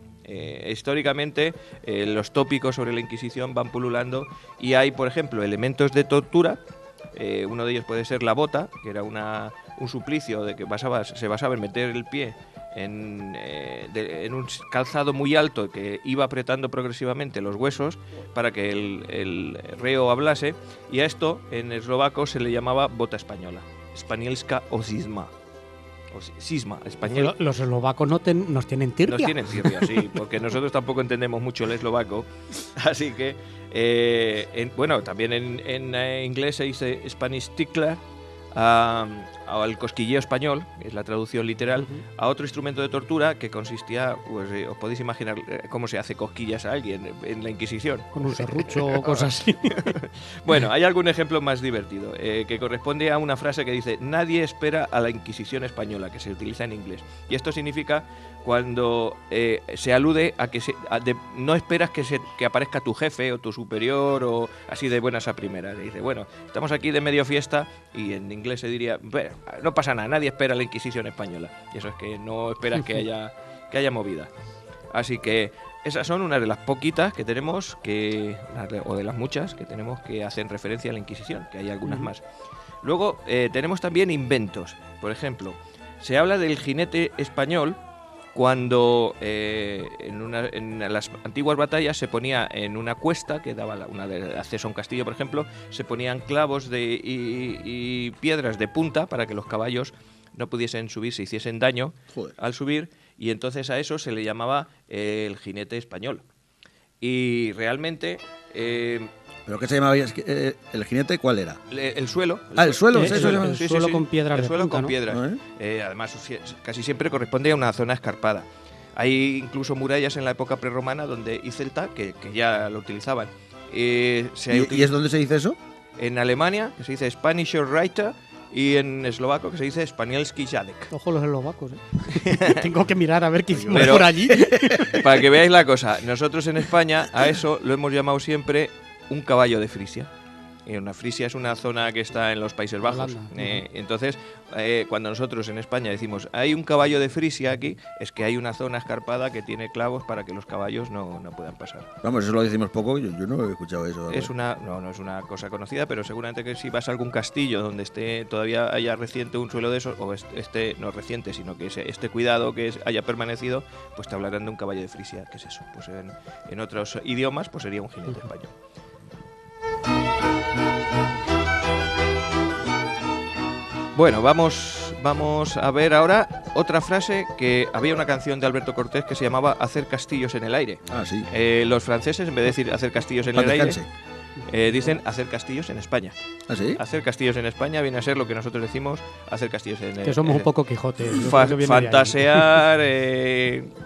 Históricamente, los tópicos sobre la Inquisición van pululando y hay, por ejemplo, elementos de tortura. Uno de ellos puede ser la bota, que era un suplicio de que se basaba en meter el pie en un calzado muy alto que iba apretando progresivamente los huesos para que el reo hablase, y a esto en eslovaco se le llamaba bota española, Spanielska o cisma. Cisma, español. Los eslovacos nos tienen tirria. Nos tienen tirria, sí, porque nosotros tampoco entendemos mucho el eslovaco. Así que, bueno, también en inglés se dice Spanish tickler, al cosquilleo español, que es la traducción literal, a otro instrumento de tortura que consistía, pues os podéis imaginar cómo se hace cosquillas a alguien en la Inquisición. Con un serrucho o cosas así. Bueno, hay algún ejemplo más divertido, que corresponde a una frase que dice: nadie espera a la Inquisición española, que se utiliza en inglés. Y esto significa cuando se alude a que no esperas que aparezca tu jefe o tu superior o así de buenas a primeras. Dice, bueno, estamos aquí de medio fiesta, y en inglés se diría, bueno, no pasa nada, nadie espera la Inquisición española. Y eso es que no esperas que haya movida. Así que esas son unas de las poquitas que tenemos o de las muchas que tenemos que hacen referencia a la Inquisición, que hay algunas más. Luego tenemos también inventos. Por ejemplo, se habla del jinete español cuando en las antiguas batallas se ponía en una cuesta que daba una de acceso a un castillo, por ejemplo, se ponían clavos y piedras de punta para que los caballos no pudiesen subir, se hiciesen daño al subir, y entonces a eso se le llamaba el jinete español. Y realmente... ¿Pero qué se llamaba el jinete? ¿Cuál era? El suelo. El suelo, el suelo con piedras El de suelo punta, con ¿no? piedras. Además, casi siempre corresponde a una zona escarpada. Hay incluso murallas en la época prerromana y celta que ya lo utilizaban. ¿Y es donde se dice eso? En Alemania, que se dice Spanischer Reiter, y en eslovaco, que se dice Spanielski Jadek. Ojo los eslovacos, Tengo que mirar a ver qué hicimos Pero- por allí. Para que veáis la cosa, nosotros en España a eso lo hemos llamado siempre un caballo de Frisia. Una Frisia es una zona que está en los Países Bajos. Holanda. Entonces, cuando nosotros en España decimos hay un caballo de Frisia aquí, es que hay una zona escarpada que tiene clavos para que los caballos no puedan pasar. Vamos, eso lo decimos poco, yo no he escuchado eso. No es una cosa conocida, pero seguramente que si vas a algún castillo donde todavía haya reciente un suelo de esos, o no reciente, sino que esté cuidado, que haya permanecido, pues te hablarán de un caballo de Frisia. ¿Qué es eso? Pues en otros idiomas pues sería un jinete español. Bueno, vamos a ver ahora otra frase, que había una canción de Alberto Cortés que se llamaba Hacer castillos en el aire. Ah, sí. Los franceses, en vez de decir hacer castillos en el aire, dicen hacer castillos en España. ¿Ah, sí? Hacer castillos en España viene a ser lo que nosotros decimos hacer castillos en el Que somos un poco Quijote. fantasear,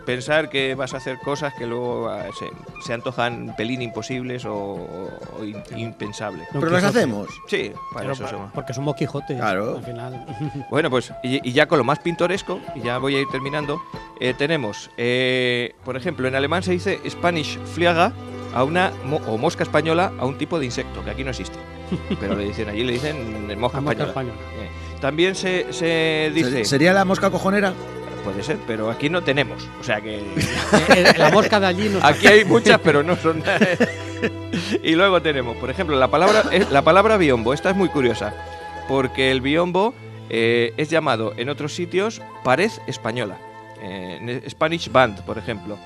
pensar que vas a hacer cosas que luego se antojan pelín imposibles o impensables. Pero las hacemos. Sí, para eso somos. Porque somos Quijote. Claro. Al final. Bueno, pues y ya con lo más pintoresco, y ya voy a ir terminando, tenemos, por ejemplo, en alemán se dice Spanish Fliege a o mosca española a un tipo de insecto que aquí no existe, pero le dicen mosca española. También se dice... ¿Sería la mosca cojonera? Puede ser, pero aquí no tenemos, o sea que... La mosca de allí no. Aquí hay muchas, pero no son... Y luego tenemos, por ejemplo, la palabra biombo. Esta es muy curiosa, porque el biombo es llamado en otros sitios pared española, Spanish Band, por ejemplo.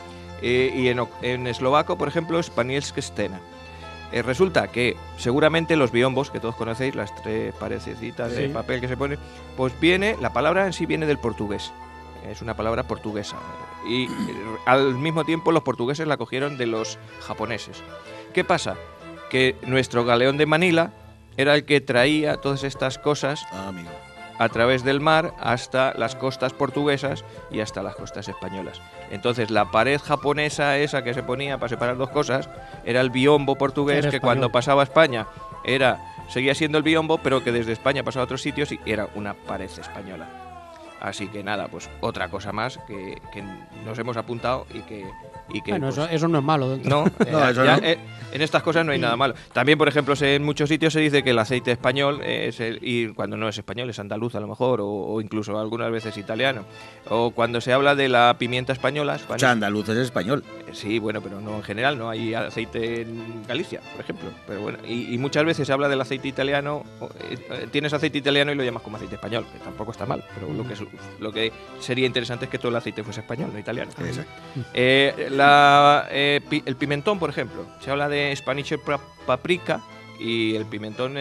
Y en eslovaco, por ejemplo, Spanielska Stena. Resulta que seguramente los biombos, que todos conocéis, las 3 paredecitas de papel que se ponen, pues la palabra en sí viene del portugués. Es una palabra portuguesa. Y al mismo tiempo los portugueses la cogieron de los japoneses. ¿Qué pasa? Que nuestro galeón de Manila era el que traía todas estas cosas a través del mar hasta las costas portuguesas y hasta las costas españolas. Entonces la pared japonesa esa que se ponía para separar dos cosas era el biombo portugués, que cuando pasaba a España seguía siendo el biombo, pero que desde España pasó a otros sitios y era una pared española. Así que nada, pues otra cosa más que nos hemos apuntado y que Bueno, pues, eso no es malo. no, No, eso ya, no. En estas cosas no hay nada malo. También, por ejemplo, en muchos sitios se dice que el aceite español y cuando no es español es andaluz a lo mejor, o incluso algunas veces italiano. O cuando se habla de la pimienta española, O sea, andaluz es español. sí, bueno, pero no en general, no hay aceite en Galicia, por ejemplo. Pero bueno, y muchas veces se habla del aceite italiano, tienes aceite italiano y lo llamas como aceite español, que tampoco está mal, pero lo que sería interesante es que todo el aceite fuese español, no italiano. El pimentón, por ejemplo, se habla de Spanish paprika y el pimentón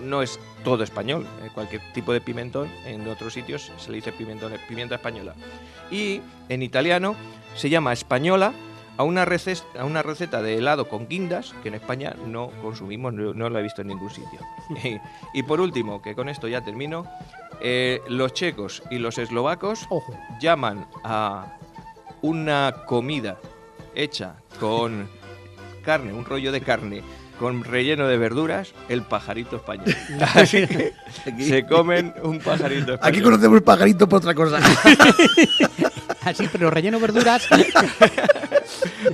no es todo español. Cualquier tipo de pimentón en otros sitios se le dice pimienta española. Y en italiano se llama española a una receta de helado con guindas que en España no consumimos, no la he visto en ningún sitio. Y por último, que con esto ya termino, los checos y los eslovacos Ojo. llaman a una comida hecha con carne, un rollo de carne con relleno de verduras, el pajarito español. Así que se comen un pajarito español. Aquí conocemos el pajarito por otra cosa. Así, pero relleno verduras.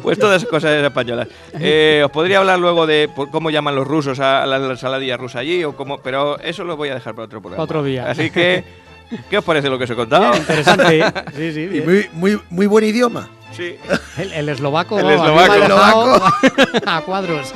Pues todas esas cosas españolas. Os podría hablar luego de cómo llaman los rusos a la ensaladilla rusa allí, pero eso lo voy a dejar para otro programa. Otro día. Así que, ¿qué os parece lo que os he contado? Interesante. Sí, sí. Y Bien. muy buen idioma. Sí. El eslovaco. El vamos, a mí me ha eslovaco. dejado a cuadros.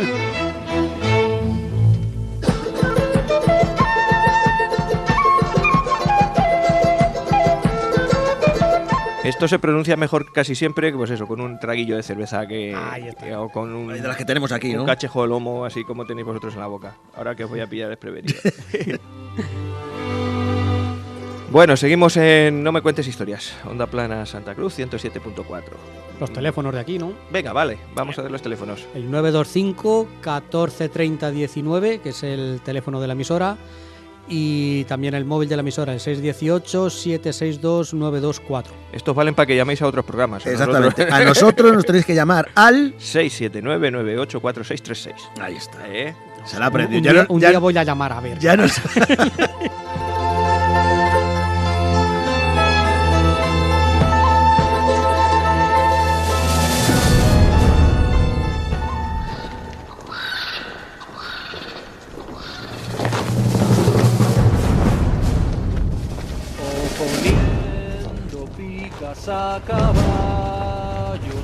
Esto se pronuncia mejor casi siempre, pues eso, con un traguillo de cerveza Ahí está. o con un, De las que tenemos aquí, un ¿no? cachejo de lomo, así como tenéis vosotros en la boca. Ahora que os voy a pillar desprevenido. Bueno, seguimos en No me cuentes historias. Onda Plana Santa Cruz 107.4. Los teléfonos de aquí, ¿no? Venga, vale, vamos a ver los teléfonos. El 925 14 30 19, que es el teléfono de la emisora. Y también el móvil de la emisora, el 618 762 924. Estos valen para que llaméis a otros programas. Exactamente. A nosotros nos tenéis que llamar al... 679-984636. Ahí está. ¿Eh? Se la aprendió. Un Ya, día, no- un ya- día voy a llamar a ver. ya nos... Poniendo picas a caballos,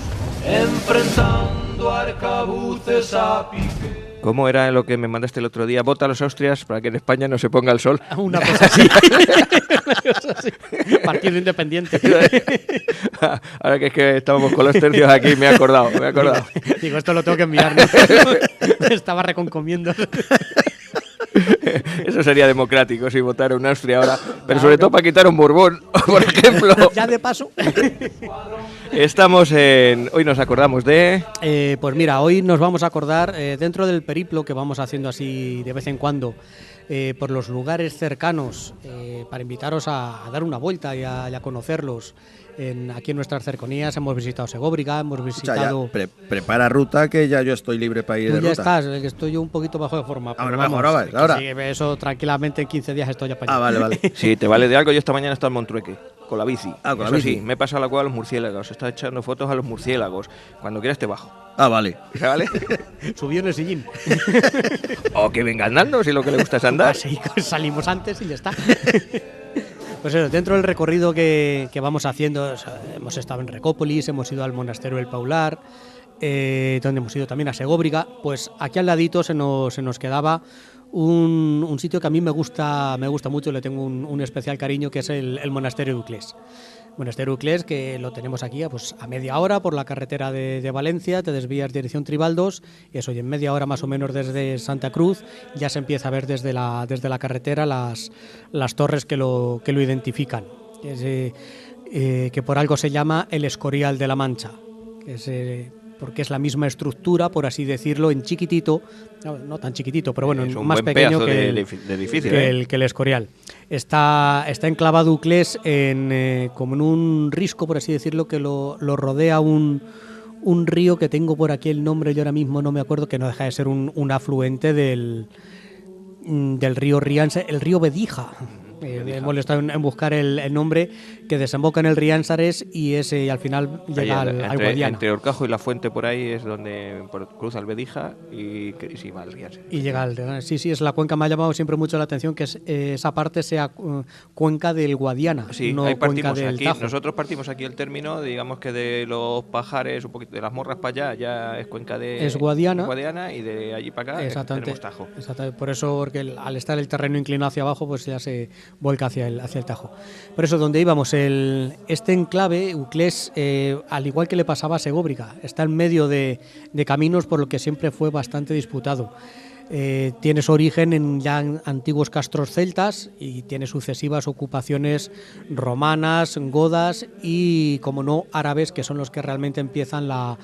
enfrentando arcabuces a pique. ¿Cómo era lo que me mandaste el otro día? Vota a los Austrias para que en España no se ponga el sol. Una cosa así. Una cosa así. Partido independiente. Ahora que es que estábamos con los tercios aquí, me he acordado. Digo, esto lo tengo que enviar, ¿no? Me estaba reconcomiendo. Eso sería democrático si votara un Austria ahora. Pero sobre todo para quitar un Borbón, por ejemplo. Ya de paso. Estamos en... Hoy nos acordamos de... Pues mira, hoy nos vamos a acordar, dentro del periplo que vamos haciendo así de vez en cuando, por los lugares cercanos, para invitaros a dar una vuelta y a conocerlos. Aquí en nuestras cercanías hemos visitado Segóbriga, hemos Escucha, ya, visitado... prepara ruta que ya yo estoy libre para ir Tú de ya ruta. estás, que estoy yo un poquito bajo de forma. Ahora pero mejorabas, que ahora. sí, eso tranquilamente en 15 días estoy ya para allá. Ah, vale, vale. Si te vale de algo, yo esta mañana he estado en Montrueque, con la bici. Ah, con la Eso bici. sí, me he pasado la cueva a los murciélagos, he estado echando fotos a los murciélagos. Cuando quieras te bajo. Ah, vale. ¿Vale? Subió en el sillín. O que venga andando, si lo que le gusta es andar. Así salimos antes y ya está. Pues eso, dentro del recorrido que vamos haciendo, o sea, hemos estado en Recópolis, hemos ido al monasterio del Paular, donde hemos ido también a Segóbriga. Pues aquí al ladito se nos quedaba un sitio que a mí me gusta mucho, le tengo un especial cariño, que es el monasterio de Uclés. Monasterio de Uclés, que lo tenemos aquí pues, a media hora por la carretera de Valencia, te desvías dirección Tribaldos, y eso, y en media hora más o menos desde Santa Cruz ya se empieza a ver desde la carretera las torres que lo identifican. Que por algo se llama el Escorial de la Mancha, que es, porque es la misma estructura, por así decirlo, en chiquitito, no tan chiquitito, pero bueno, Es un más buen pequeño pedazo que de el, edificio. que el Escorial. Está enclavado Uclés como en un risco, por así decirlo, que lo rodea un río que tengo por aquí el nombre, yo ahora mismo no me acuerdo, que no deja de ser un afluente del del río Riánsare, el río Bedija. Hemos estado en buscar el nombre, que desemboca en el Riánsares y ese al final llega al Guadiana. Entre Horcajo y La Fuente por ahí es donde cruza el Bedija y sí, va al Riánsares. Y llega al... Sí, es la cuenca, me ha llamado siempre mucho la atención que esa parte sea cuenca del Guadiana, sí, no ahí cuenca partimos del aquí. Tajo. Nosotros partimos aquí el término, digamos que de los Pajares, un poquito de las Morras para allá, ya es cuenca de... Es Guadiana. Y de allí para acá tenemos Tajo. Exactamente. Por eso, porque al estar el terreno inclinado hacia abajo, pues ya se vuelca hacia el Tajo. Por eso, donde íbamos, este enclave, Uclés, al igual que le pasaba a Segóbriga, está en medio de caminos, por lo que siempre fue bastante disputado. Tiene su origen en ya antiguos castros celtas y tiene sucesivas ocupaciones romanas, godas y, como no, árabes, que son los que realmente empiezan la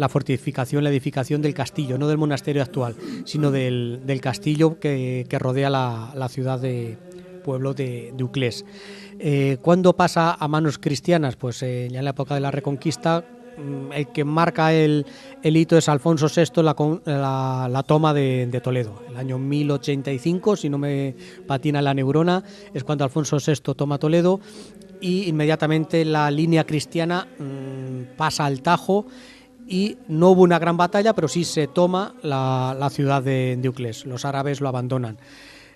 fortificación, la edificación del castillo, no del monasterio actual, sino del castillo que rodea la ciudad de pueblo de Uclés. ¿Cuándo pasa a manos cristianas? Pues ya en la época de la Reconquista. El que marca el hito es Alfonso VI, la toma de Toledo. El año 1085, si no me patina la neurona, es cuando Alfonso VI toma Toledo y inmediatamente la línea cristiana pasa al Tajo y no hubo una gran batalla, pero sí se toma la ciudad de Uclés. Los árabes lo abandonan.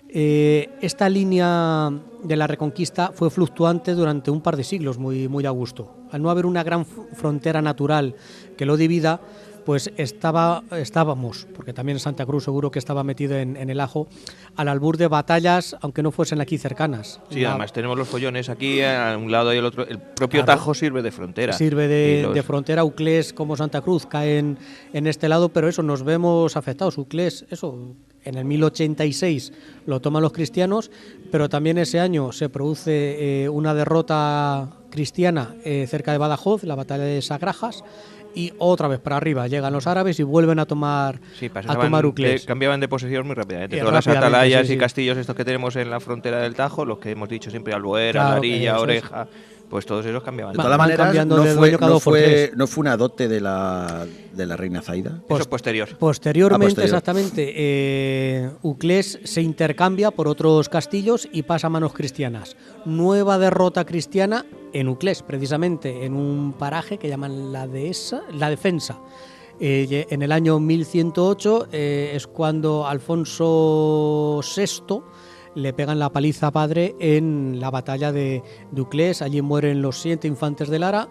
Esta línea de la Reconquista fue fluctuante durante un par de siglos, muy a gusto. Al no haber una gran frontera natural que lo divida, pues estábamos, porque también Santa Cruz seguro que estaba metido en el ajo, al albur de batallas, aunque no fuesen aquí cercanas. Sí, además tenemos los follones aquí, a un lado y al otro. El propio Tajo sirve de frontera. Sirve de frontera. Uclés como Santa Cruz caen en este lado, pero eso, nos vemos afectados. Uclés, eso, en el 1086 lo toman los cristianos, pero también ese año se produce una derrota cristiana cerca de Badajoz, la batalla de Sagrajas, y otra vez para arriba llegan los árabes y vuelven a tomar Uclés. Cambiaban de posesión muy rápidamente. Todas las atalayas y castillos estos que tenemos en la frontera del Tajo, los que hemos dicho siempre, Albuera, Larilla, Oreja, pues todos esos cambiaban. De todas maneras, no fue una dote de la reina Zaida. Eso es posterior. Posteriormente, exactamente. Uclés se intercambia por otros castillos y pasa a manos cristianas. Nueva derrota cristiana en Uclés, precisamente en un paraje que llaman la Defensa. En el año 1108 es cuando Alfonso VI le pegan la paliza a padre en la batalla de Uclés. Allí mueren los 7 infantes de Lara,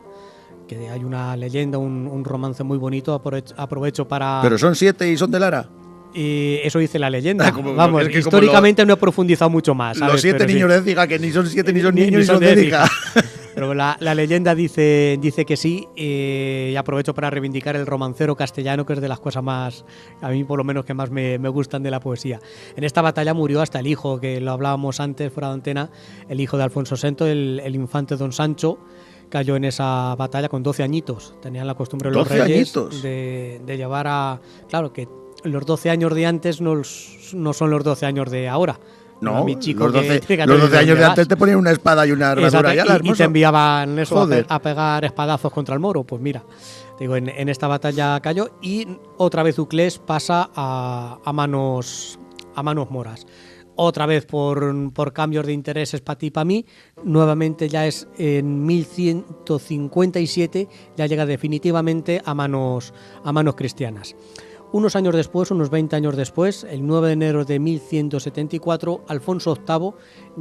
que hay una leyenda, un romance muy bonito, aprovecho para... ¿Pero son 7 y son de Lara? Eso dice la leyenda. Vamos, es que históricamente no he profundizado mucho más, ¿sabes? Los 7 niños de Écija, que ni son 7 ni son niños ni son de Écija. Pero la leyenda dice que sí, y aprovecho para reivindicar el romancero castellano, que es de las cosas más, a mí por lo menos, que más me gustan de la poesía. En esta batalla murió hasta el hijo, que lo hablábamos antes fuera de antena, el hijo de Alfonso VI, el infante don Sancho, cayó en esa batalla con 12 añitos. Tenían la costumbre los reyes de llevar a... Claro, que los 12 años de antes no son los 12 años de ahora. No, mi chico los 12 años de antes te ponían una espada y una armadura. Y te enviaban eso a pegar espadazos contra el moro. Pues mira, digo, en esta batalla cayó y otra vez Uclés pasa a manos moras. Otra vez por cambios de intereses para ti y para mí, nuevamente ya es en 1157, ya llega definitivamente a manos cristianas. Unos años después, unos 20 años después, el 9 de enero de 1174, Alfonso VIII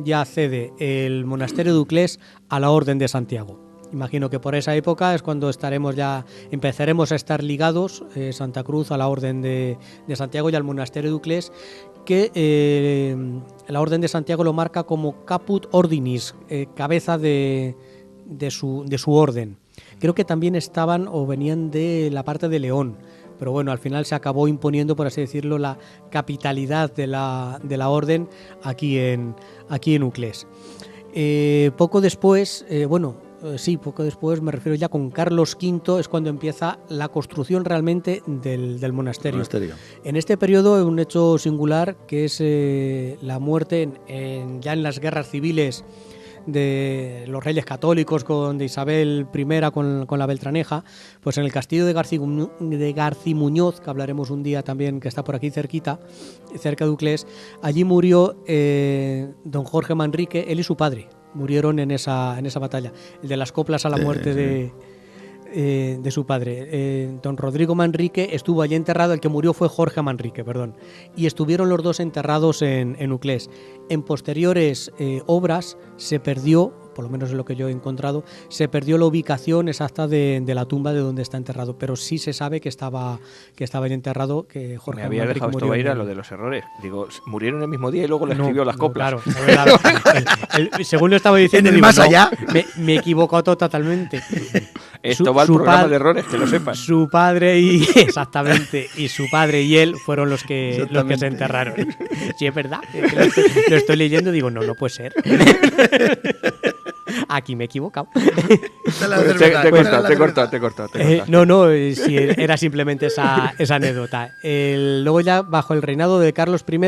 ya cede el monasterio de Uclés a la Orden de Santiago. Imagino que por esa época es cuando empezaremos a estar ligados, Santa Cruz, a la Orden de Santiago y al monasterio de Uclés, que la Orden de Santiago lo marca como caput ordinis, cabeza de su orden. Creo que también estaban o venían de la parte de León, pero bueno, al final se acabó imponiendo, por así decirlo, la capitalidad de la orden aquí en Uclés. Poco después, poco después, me refiero ya con Carlos V, es cuando empieza la construcción realmente del monasterio. En este periodo, un hecho singular, que es la muerte ya en las guerras civiles de los reyes católicos, de Isabel I con la Beltraneja, pues en el castillo de Garcimuñoz, que hablaremos un día también, que está por aquí cerquita, cerca de Uclés, allí murió don Jorge Manrique, él y su padre murieron en esa batalla, el de las coplas a la muerte de su padre. Don Rodrigo Manrique estuvo allí enterrado, el que murió fue Jorge Manrique, perdón, y estuvieron los dos enterrados en Uclés. En posteriores obras se perdió, por lo menos es lo que yo he encontrado, se perdió la ubicación exacta de la tumba de donde está enterrado, pero sí se sabe que estaba allí enterrado, que Jorge Me había Manrique dejado esto murió ir a lo de los errores. Digo, murieron el mismo día y luego le escribió las No, coplas. claro, según lo estaba diciendo, En el digo, más no, allá. me he equivocado totalmente. Esto va al programa de errores, que lo sepas. Su padre exactamente, y su padre y él fueron los que se enterraron. Sí, es verdad. Es que lo estoy leyendo y digo, no puede ser. Aquí me he equivocado. Te he cortado. No, sí, era simplemente esa anécdota. Luego ya, bajo el reinado de Carlos I,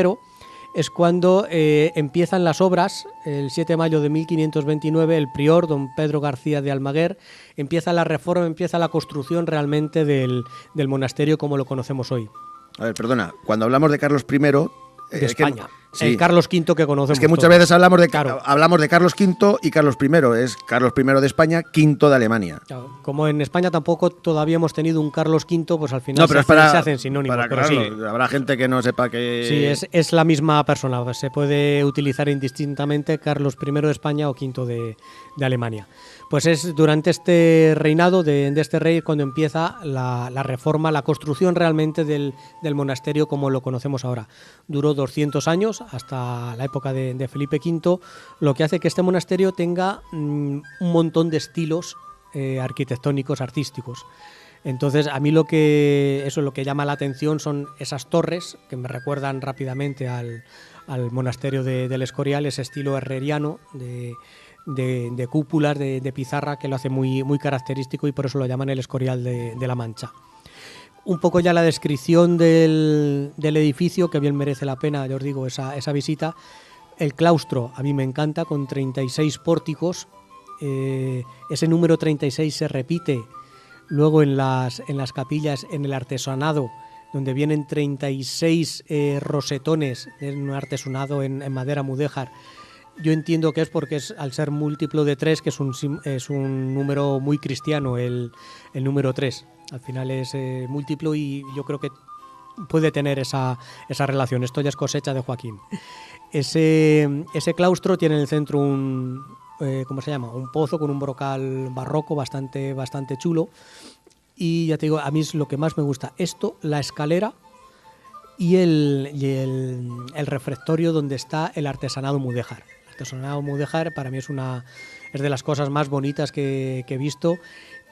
es cuando empiezan las obras. El 7 de mayo de 1529, el prior, don Pedro García de Almaguer, empieza la reforma, empieza la construcción realmente del monasterio como lo conocemos hoy. A ver, perdona, cuando hablamos de Carlos I... De España. El Carlos V que conocemos. Es que muchas todos. veces hablamos de Carlos V y Carlos I. Es Carlos I de España, V de Alemania. Claro, como en España tampoco todavía hemos tenido un Carlos V, pues al final pero se hacen sinónimos. Para pero sí, habrá gente que no sepa que... sí, es la misma persona. Se puede utilizar indistintamente Carlos I de España o V de Alemania. Pues es durante este reinado de este rey cuando empieza la reforma, la construcción realmente del monasterio como lo conocemos ahora. Duró 200 años, hasta la época de Felipe V, lo que hace que este monasterio tenga un montón de estilos arquitectónicos, artísticos. Entonces, a mí lo que llama la atención son esas torres que me recuerdan rápidamente al monasterio del Escorial, ese estilo herreriano de cúpulas, de pizarra, que lo hace muy, muy característico y por eso lo llaman el Escorial de la Mancha. Un poco ya la descripción del edificio, que bien merece la pena, ya os digo, esa visita. El claustro a mí me encanta, con 36 pórticos. Ese número 36 se repite luego en las capillas, en el artesanado, donde vienen 36 rosetones, en un artesanado en madera mudéjar. Yo entiendo que es porque al ser múltiplo de 3, que es un número muy cristiano, el número 3. Al final es múltiplo y yo creo que puede tener esa relación. Esto ya es cosecha de Joaquín. Ese claustro tiene en el centro un pozo con un brocal barroco bastante chulo. Y ya te digo, a mí es lo que más me gusta. Esto, la escalera y el refectorio donde está el artesanado mudéjar. El artesanado mudéjar para mí es de las cosas más bonitas que he visto.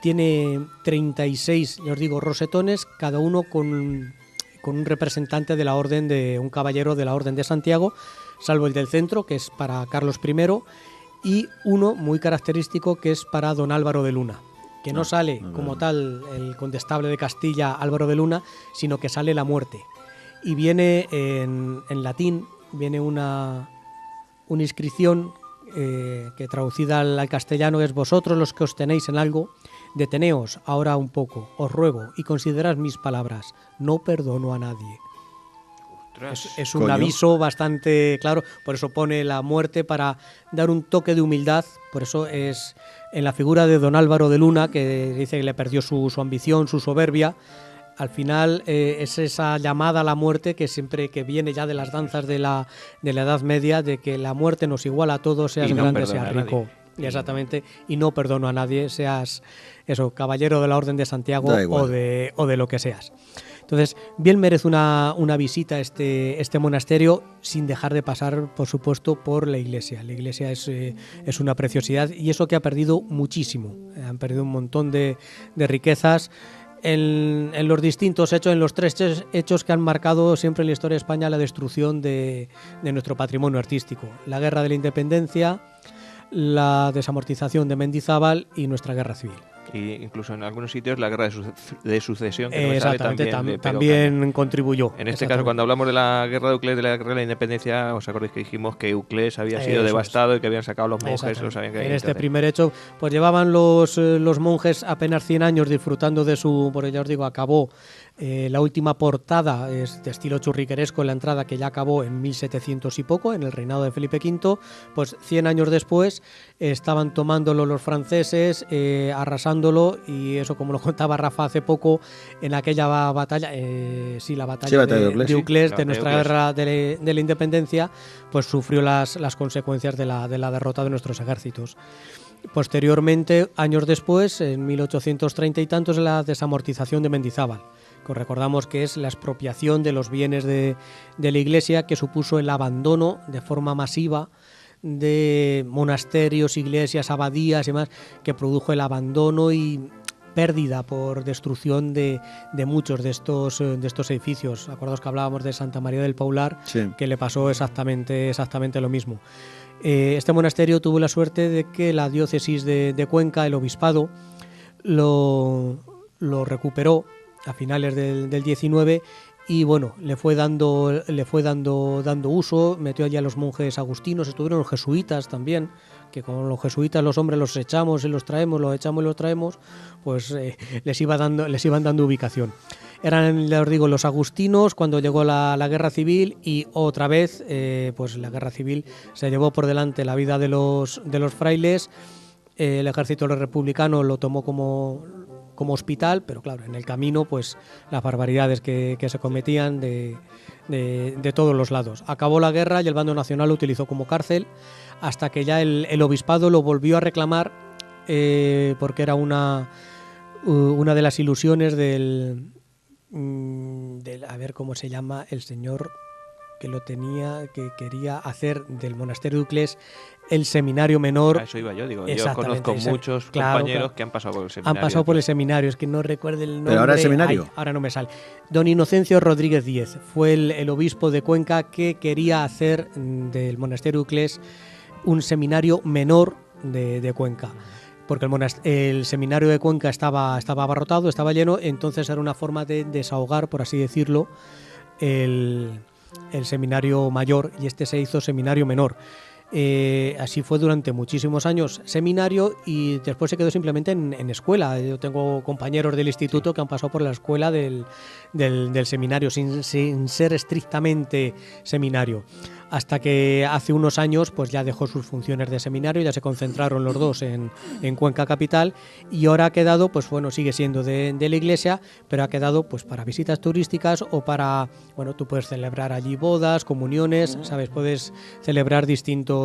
Tiene 36, ya os digo, rosetones, cada uno con un representante de la orden, de un caballero de la Orden de Santiago, salvo el del centro, que es para Carlos I, y uno muy característico que es para don Álvaro de Luna, que no sale como tal el condestable de Castilla Álvaro de Luna, sino que sale la muerte. Y viene en latín, viene una inscripción que traducida al castellano es: vosotros los que os tenéis en algo, deteneos ahora un poco, os ruego, y considerad mis palabras, no perdono a nadie. Es un aviso bastante claro, por eso pone la muerte para dar un toque de humildad. Por eso es en la figura de don Álvaro de Luna, que dice que le perdió su ambición, su soberbia. Al final es esa llamada a la muerte que siempre que viene ya de las danzas de la Edad Media, de que la muerte nos iguala a todos, seas grande, seas rico. Exactamente, y no perdono a nadie, seas caballero de la Orden de Santiago o de lo que seas. Entonces, bien merece una visita a este monasterio, sin dejar de pasar, por supuesto, por la iglesia. La iglesia es una preciosidad, y eso que ha perdido muchísimo. Han perdido un montón de riquezas en los distintos hechos, en los 3 hechos que han marcado siempre en la historia de España la destrucción de nuestro patrimonio artístico. La Guerra de la Independencia, la desamortización de Mendizábal y nuestra Guerra Civil. Y incluso en algunos sitios la guerra de sucesión, que no me sale Exactamente, también, también contribuyó. En este caso, cuando hablamos de la guerra de Euclés, de la guerra de la independencia, os acordáis que dijimos que Euclés había sido devastado y que habían sacado a los monjes, los habían caído. En este primer hecho, pues llevaban los monjes apenas 100 años disfrutando de su, porque ya os digo, acabó la última portada, es de estilo churrigueresco en la entrada, que ya acabó en 1700 y poco, en el reinado de Felipe V, pues 100 años después estaban tomándolo los franceses, arrasándolo, y eso, como lo contaba Rafa hace poco, en aquella batalla, la batalla de Euclés, de nuestra guerra de la independencia, pues sufrió las consecuencias de la derrota de nuestros ejércitos. Posteriormente, años después, en 1830 y tantos, la desamortización de Mendizábal, que recordamos que es la expropiación de los bienes de la Iglesia, que supuso el abandono de forma masiva de monasterios, iglesias, abadías y demás, que produjo el abandono y pérdida por destrucción de muchos de estos edificios. Acordaos que hablábamos de Santa María del Paular, sí, que le pasó exactamente lo mismo. Este monasterio tuvo la suerte de que la diócesis de Cuenca, el obispado, lo recuperó a finales del 19, y bueno, le fue dando uso, metió allí a los monjes agustinos, estuvieron los jesuitas también, que con los jesuitas los hombres los echamos y los traemos, los echamos y los traemos, pues les iban dando ubicación. Eran, ya os digo, los agustinos cuando llegó la guerra civil, y otra vez pues la guerra civil se llevó por delante la vida de los frailes. El ejército republicano lo tomó como hospital, pero claro, en el camino pues las barbaridades que se cometían de todos los lados. Acabó la guerra y el bando nacional lo utilizó como cárcel, hasta que ya el obispado lo volvió a reclamar, porque era una de las ilusiones del a ver cómo se llama el señor que lo tenía, que quería hacer del monasterio de Euclés el seminario menor. A eso iba yo, digo, yo conozco muchos compañeros que han pasado por el seminario. Han pasado por el seminario, es que no recuerdo el nombre. ¿Pero ahora el seminario? Ay, ahora no me sale. Don Inocencio Rodríguez Díez fue el obispo de Cuenca que quería hacer del monasterio de Euclés un seminario menor de Cuenca, porque el seminario de Cuenca estaba abarrotado, estaba lleno, entonces era una forma de desahogar, por así decirlo, el seminario mayor, y este se hizo seminario menor. Así fue durante muchísimos años seminario, y después se quedó simplemente en escuela. Yo tengo compañeros del instituto que han pasado por la escuela del seminario sin ser estrictamente seminario, hasta que hace unos años pues ya dejó sus funciones de seminario, ya se concentraron los dos en Cuenca capital, y ahora ha quedado, pues bueno, sigue siendo de la iglesia, pero ha quedado pues para visitas turísticas o para, bueno, tú puedes celebrar allí bodas, comuniones, ¿sabes? Puedes celebrar distintos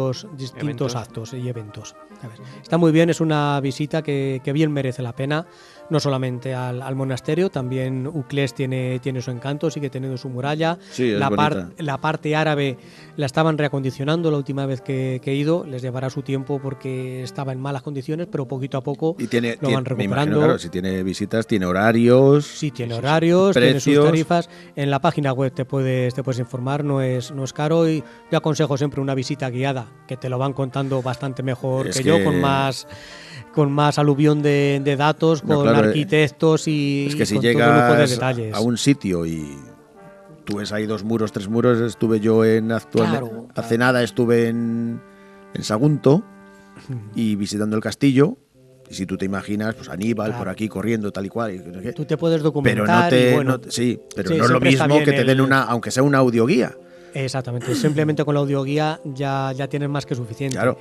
actos y eventos, ¿sabes? Está muy bien, es una visita que bien merece la pena, no solamente al monasterio, también Euclés tiene su encanto, sigue teniendo su muralla. Sí, la parte árabe la estaban reacondicionando la última vez que he ido, les llevará su tiempo porque estaba en malas condiciones, pero poquito a poco lo van recuperando. Me imagino, claro, si tiene visitas, tiene horarios. Sí, tiene horarios, tiene sus tarifas. En la página web te puedes informar, no es caro, y yo aconsejo siempre una visita guiada, que te lo van contando bastante mejor que yo, con más aluvión de datos, con arquitectos y es que si con llegas todo lujo de detalles. A un sitio y tú ves ahí 2 muros, 3 muros, estuve yo hace nada estuve en Sagunto y visitando el castillo, y si tú te imaginas, pues Aníbal por aquí corriendo tal y cual. Tú te puedes documentar. Pero no es lo mismo que te den aunque sea una audioguía. Exactamente, simplemente con la audioguía ya tienes más que suficiente. Claro.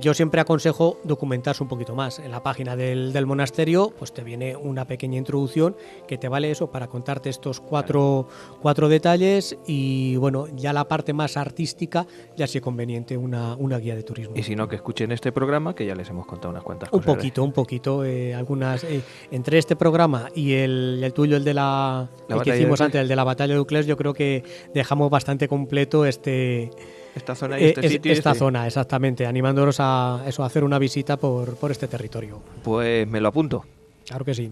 Yo siempre aconsejo documentarse un poquito más. En la página del monasterio pues te viene una pequeña introducción que te vale eso para contarte estos cuatro detalles, y bueno, ya la parte más artística ya sí es conveniente una guía de turismo. Y si no, que escuchen este programa, que ya les hemos contado unas cuantas Un cosas. poquito, algunas entre este programa y el tuyo, el que hicimos antes, el de la batalla de Euclés, yo creo que dejamos bastante completo esta zona y este sitio. Esta zona, exactamente, animándonos a hacer una visita por este territorio. Pues me lo apunto. Claro que sí.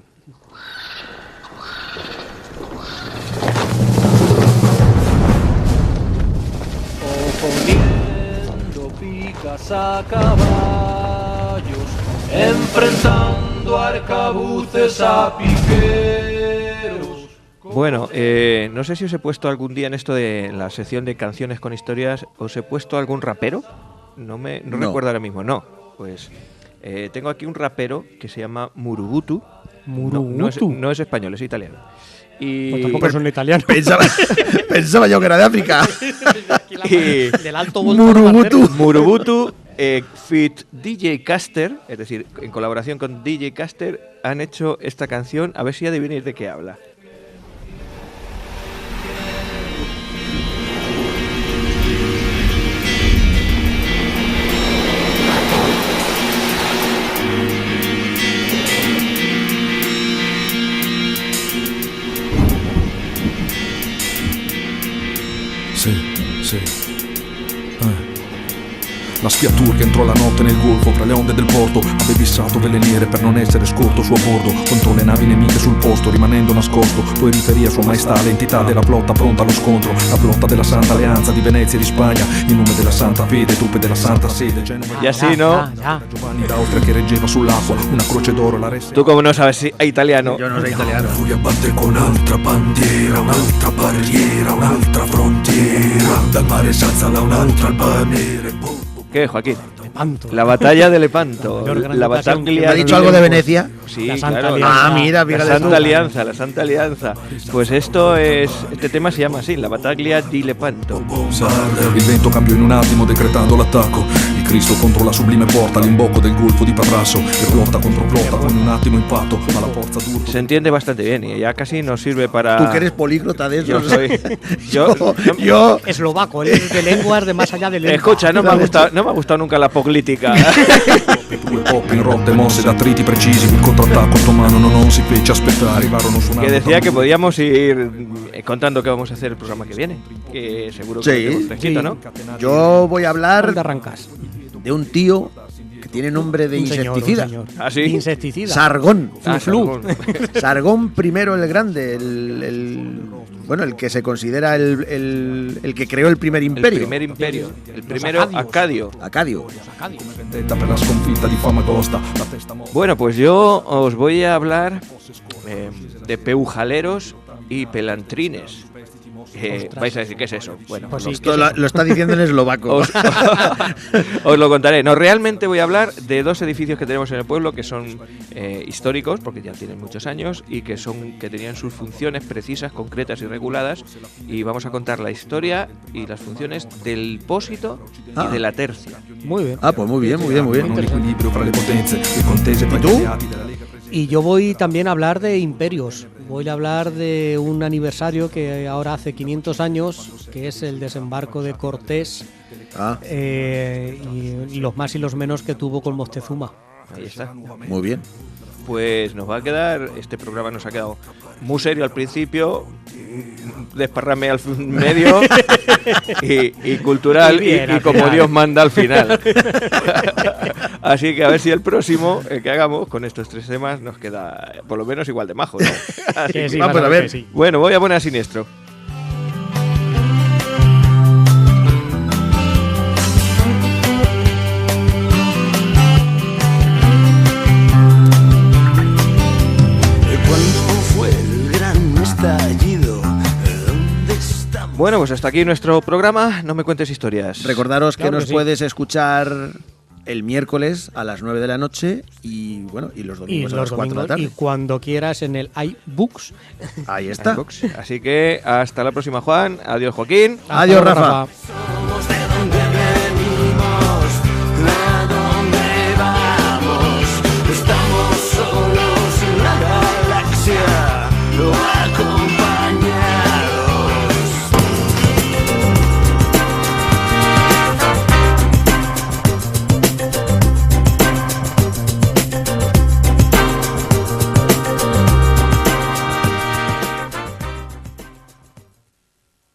Poniendo picas a caballos, enfrentando Matando arcabuces a piqueros. Bueno, no sé si os he puesto algún día en esto de la sección de canciones con historias, ¿os he puesto algún rapero? No recuerdo ahora mismo, no. Pues tengo aquí un rapero que se llama Murubutu. Murubutu. No es español, es italiano. Y Pues tampoco son italianos. Pensaba yo que era de África. Y- Del alto Murubutu. Murubutu feat DJ Caster, es decir, en colaboración con DJ Caster, han hecho esta canción. A ver si adivináis de qué habla. Sì. La spiaturca entrò la notte nel golfo fra le onde del porto. Abbevissato veleniere per non essere scorto su a bordo contro le navi nemiche sul posto, rimanendo nascosto. Poi riferì a sua maestà l'entità della flotta pronta allo scontro. La flotta della Santa Alleanza di Venezia e di Spagna, in nome della Santa Fede, truppe della Santa Sede. Y así, ¿no? Giovanni d'Austria che reggeva sull'acqua una croce d'oro la resse. Tú como no sabes si es italiano. Yo no soy italiano. La furia batte con un'altra bandiera, un'altra barriera, un'altra frontiera. Dal mare s'alza un'altra alba nere. ¿Qué, Joaquín? Lepanto. La batalla de Lepanto. La mayor gran La ocasión batalla. ¿Me ha dicho algo de Venecia? Sí, La Santa claro. Alianza. Mira, La fíjate Santa tú. Alianza, la Santa Alianza. Pues este tema se llama así, la Battaglia di Lepanto. Il vento cambiò in un attimo decretando l'attacco. Il Cristo contro la sublime porta, l'imbocco del golfo di Patrasso. E flotta contro flotta con un attimo impatto, ma la forza d'urto. Se entiende bastante bien y ya casi nos sirve para... Tú que eres políglota de eso. Yo soy... yo Eslovaco, él es de lenguas de más allá de lenguas. Escucha, no me ha gustado nunca la política. Due coppe in rotte mosse da triti precisi. Il contrattacco ottomano non si fece aspettare. Arrivarono suonando. Que decía que podíamos ir contando qué vamos a hacer el programa que viene. Que seguro que Sí, lo tenemos fresquito, sí. ¿no? Yo voy a ¿Dónde hablar arrancas? de un tío que tiene nombre de Un señor, insecticida. un señor. ¿Ah, sí? Insecticida. Sargón. Ah, Flu. Sargón I el Grande, el que se considera el que creó el primer El imperio. primer imperio. El primero acadios. Acadio. Acadio. Vendetta per la sconfitta di Famagosta. La testa mo- Bueno, pues yo os voy a hablar de peujaleros y pelantrines. Vais a decir, ¿qué es eso? Bueno, Pues sí, Esto lo está diciendo en eslovaco. os lo contaré. No, realmente voy a hablar de dos edificios que tenemos en el pueblo que son históricos, porque ya tienen muchos años, y que tenían sus funciones precisas, concretas y reguladas. Y vamos a contar la historia y las funciones del pósito y de la tercia. Muy bien. Pues muy bien, muy bien, muy bien. Un equilibrio fra le potenze e contese tra gli tú? alleati della Lega. Y yo voy también a hablar de imperios. Voy a hablar de un aniversario que ahora hace 500 años, que es el desembarco de Cortés Ah, y los más y los menos que tuvo con Moctezuma. Ahí está. muy bien. Pues nos va a quedar, este programa nos ha quedado muy serio al principio, desparrame al medio y cultural Y bien, y al como final. Dios manda al final. Así que a ver si el próximo que hagamos con estos tres temas nos queda por lo menos igual de majo, ¿no? Así Que sí, que- vamos vas a ver. que sí. Bueno, voy a poner a Siniestro. ¿Cuándo fue el gran estallido? ¿Dónde estamos? Bueno, pues hasta aquí nuestro programa. No me cuentes historias. Recordaros que Claro que nos sí. puedes escuchar el miércoles a las 9 de la noche y bueno, y los Y domingos a los las 4 de la domingos, y tarde. cuando quieras en el iBooks. Ahí está. Así que hasta la próxima, Juan. Adiós, Joaquín. Adiós, Hasta luego, Rafa. Solo